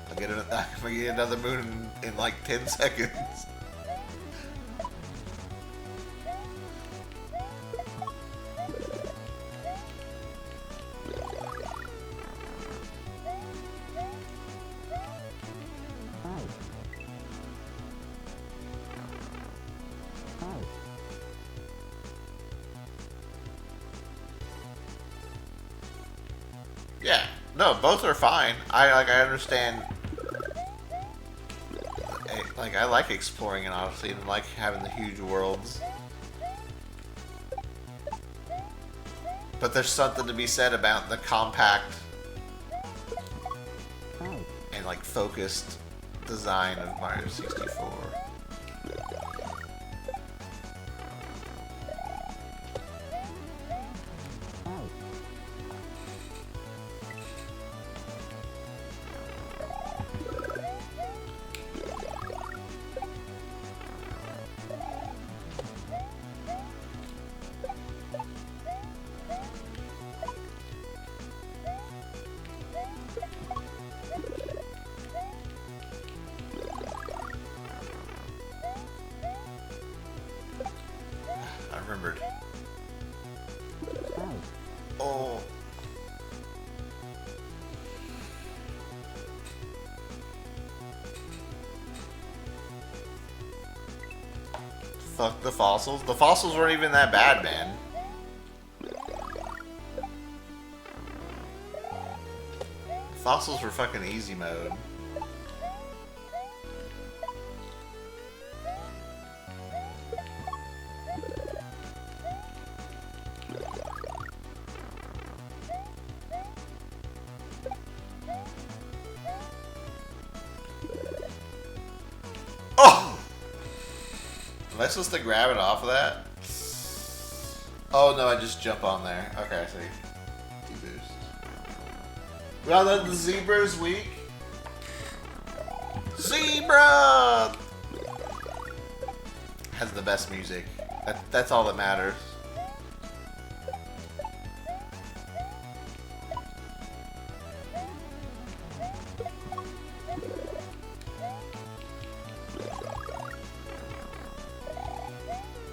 I'm gonna get another moon in like 10 seconds. Yeah, no, both are fine. I understand. I like exploring in Odyssey and like having the huge worlds. But there's something to be said about the compact and like focused design of Mario 64. I remembered. Oh. Fuck the fossils. The fossils weren't even that bad, man. Fossils were fucking easy mode. Oh! Am I supposed to grab it off of that? Oh no, I just jump on there. Okay, I see. D-boost. Well, then the zebra's weak. Zebra! Has the best music. That's all that matters.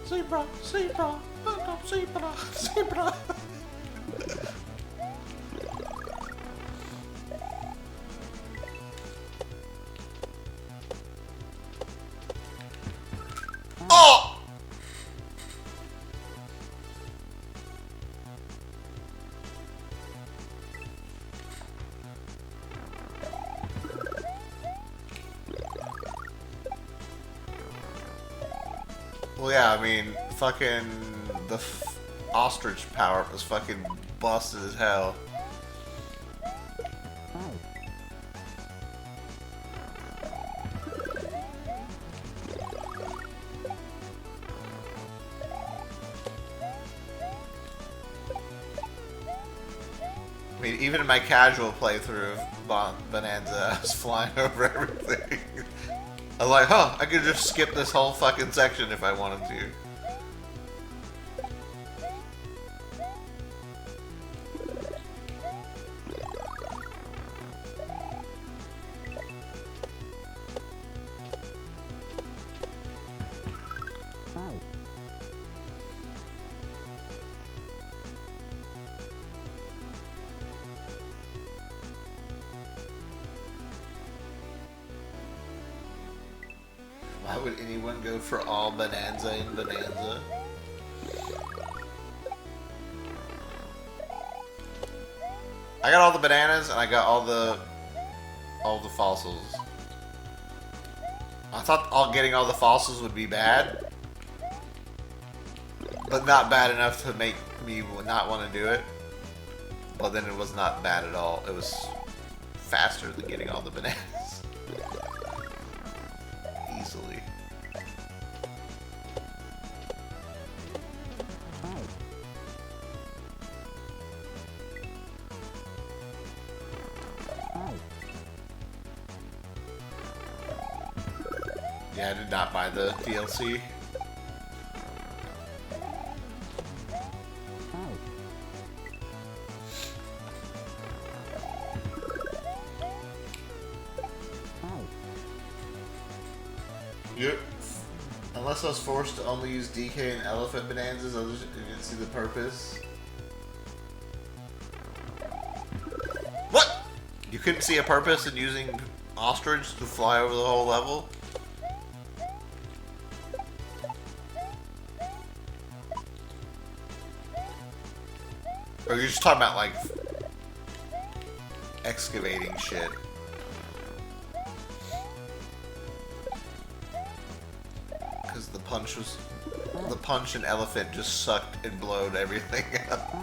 Zebra, zebra, zebra, zebra. Oh! Well, yeah, I mean, fucking the ostrich power was fucking busted as hell. I mean, even in my casual playthrough of Bonanza, I was flying over everything. I was like, huh, I could just skip this whole fucking section if I wanted to. Why would anyone go for all Bonanza in Bonanza? I got all the bananas and I got all the fossils. I thought getting all the fossils would be bad, but not bad enough to make me not want to do it. But then it was not bad at all. It was faster than getting all the bananas. Easily. Yeah, I did not buy the DLC. Yep. Unless I was forced to only use DK and elephant bonanzas, others didn't see the purpose. What? You couldn't see a purpose in using ostrich to fly over the whole level? Or you're just talking about like excavating shit? Because the punch and elephant just sucked and blowed everything up.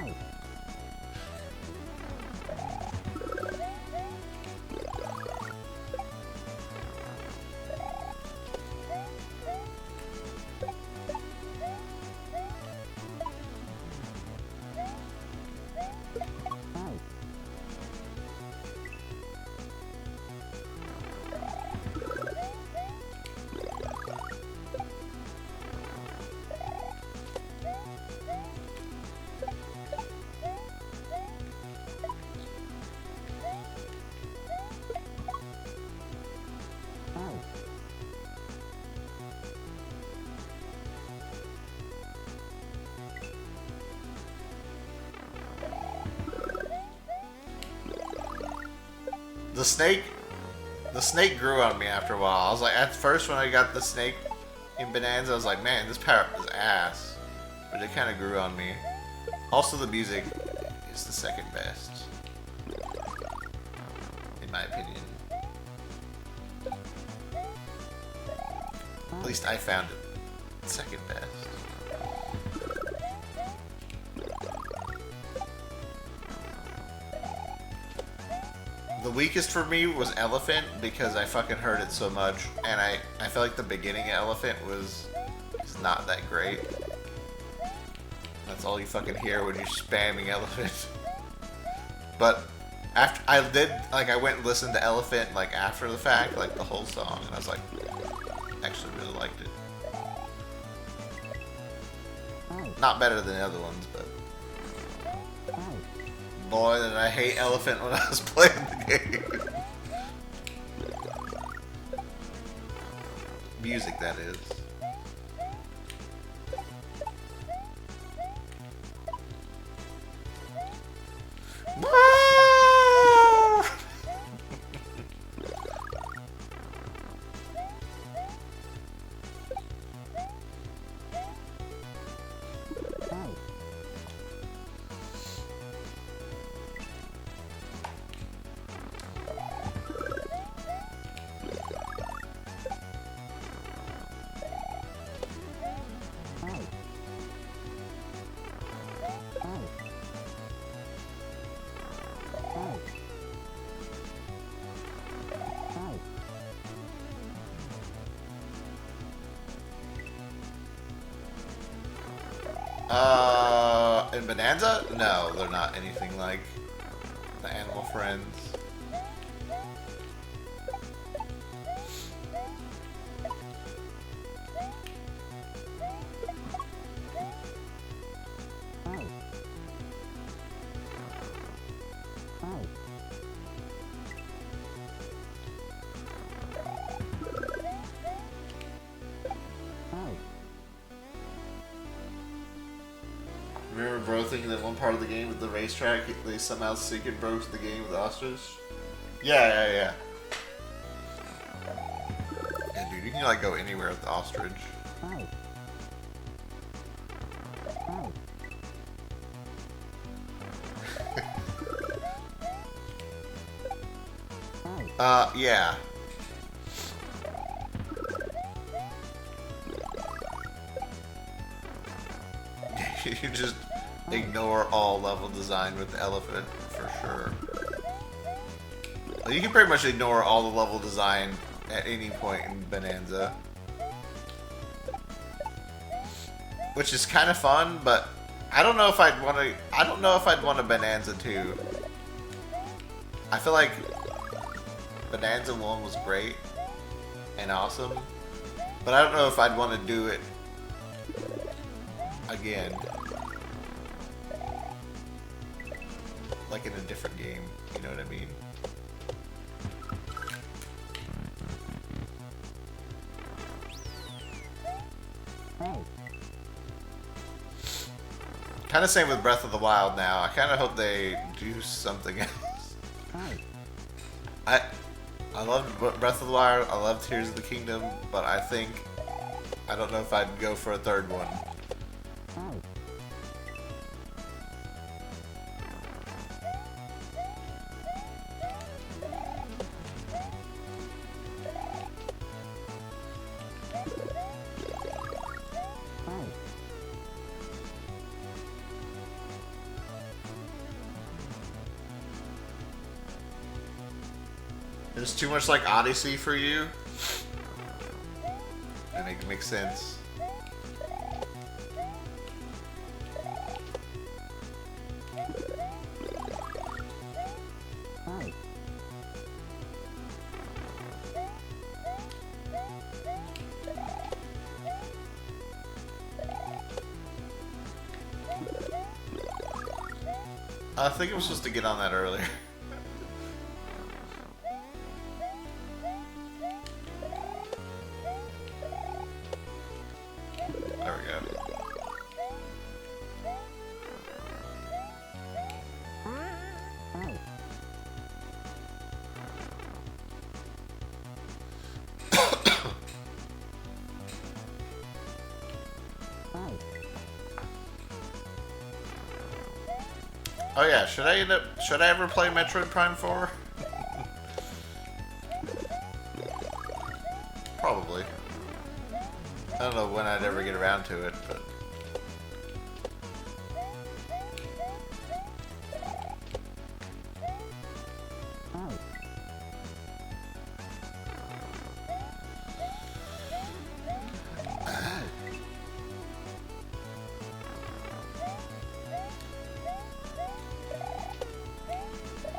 The snake grew on me after a while. I was like, at first when I got the snake in Bonanza, I was like, man, this power is ass. But it kind of grew on me. Also, the music is the second best, in my opinion. At least I found it second best. The weakest for me was Elephant because I fucking heard it so much, and I feel like the beginning of Elephant was not that great. That's all you fucking hear when you're spamming Elephant. But after I went and listened to Elephant like after the fact, like the whole song, and I was like, actually really liked it. Not better than the other ones, but boy, did I hate Elephant when I was playing the game. Music, that is. In Bonanza? No, they're not anything like the animal friends. Remember bro thinking that one part of the game with the racetrack, they somehow secret broke the game with the ostrich? Yeah. Yeah, dude, you can like go anywhere with the ostrich. Yeah. You just ignore all level design with the elephant, for sure. You can pretty much ignore all the level design at any point in Bonanza. Which is kind of fun, but I don't know if I'd want to... I don't know if I'd want a Bonanza 2. I feel like Bonanza 1 was great and awesome, But I don't know if I'd want to do it again. Like in a different game, you know what I mean? Kind of same with Breath of the Wild now. I kind of hope they do something else. I loved Breath of the Wild. I loved Tears of the Kingdom, but I don't know if I'd go for a third one. It's too much like Odyssey for you? That makes sense. I think I was supposed to get on that earlier. There we go. Oh yeah, should I ever play Metroid Prime 4? Probably. I don't know when I'd ever get around to it, but...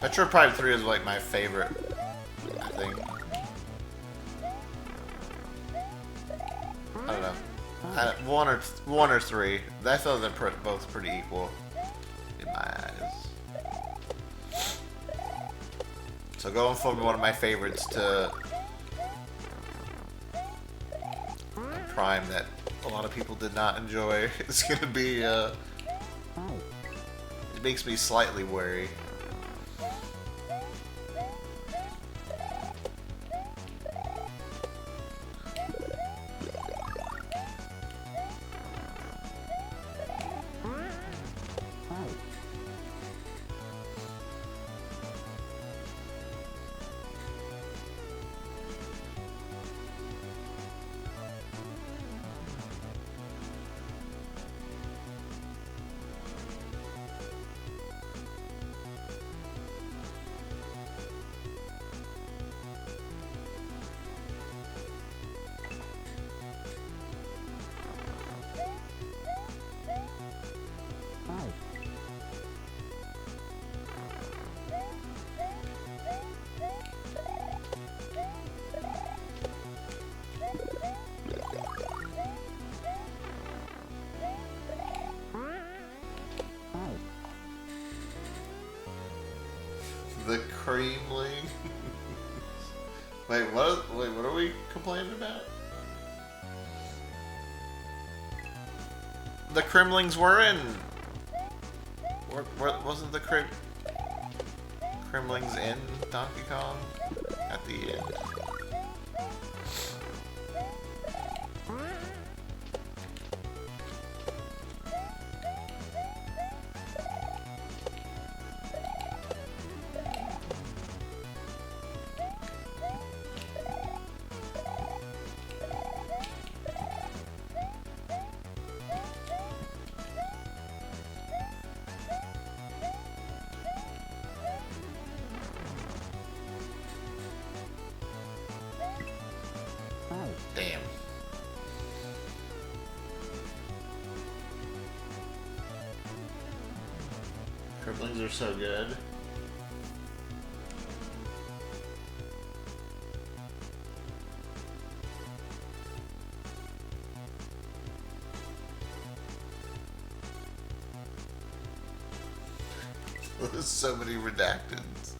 Metroid Prime 3 is like my favorite, I think. I don't know. One or three. I feel they're both pretty equal in my eyes. So going from one of my favorites to a Prime that a lot of people did not enjoy, it's gonna be, it makes me slightly wary. The creamling. Wait, what are we complaining about? The Kremlings were in. Wasn't the Kremlings in Donkey Kong at the end? Damn. Kremlings are so good. There's so many redacteds.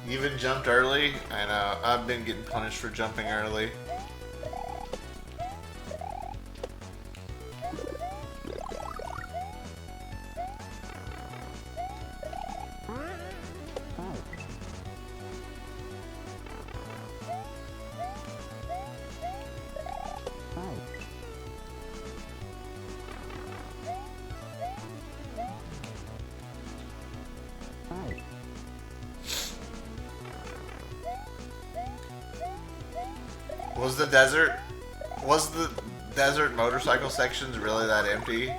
You even jumped early? I know. I've been getting punished for jumping early. Was the desert motorcycle sections really that empty?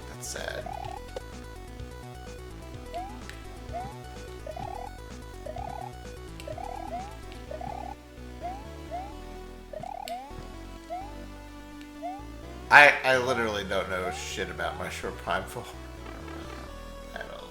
That's sad. I literally don't know shit about Mushroom Primeval at all.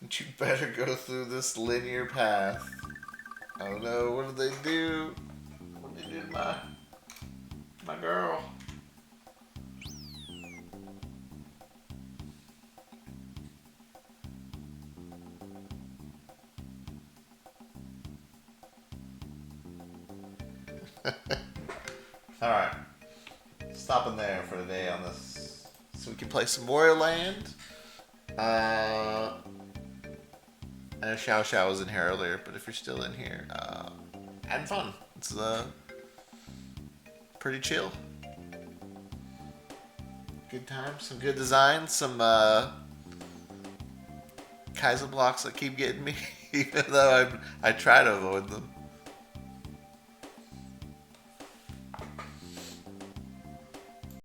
You better go through this linear path. Oh no, what did they do? What did they do to my girl? Alright. Stopping there for today on this. So we can play some Wario Land. I know Xiao Xiao was in here earlier, but if you're still in here, having fun. It's pretty chill. Good times, some good designs, some Kaiser blocks that keep getting me, even though I try to avoid them.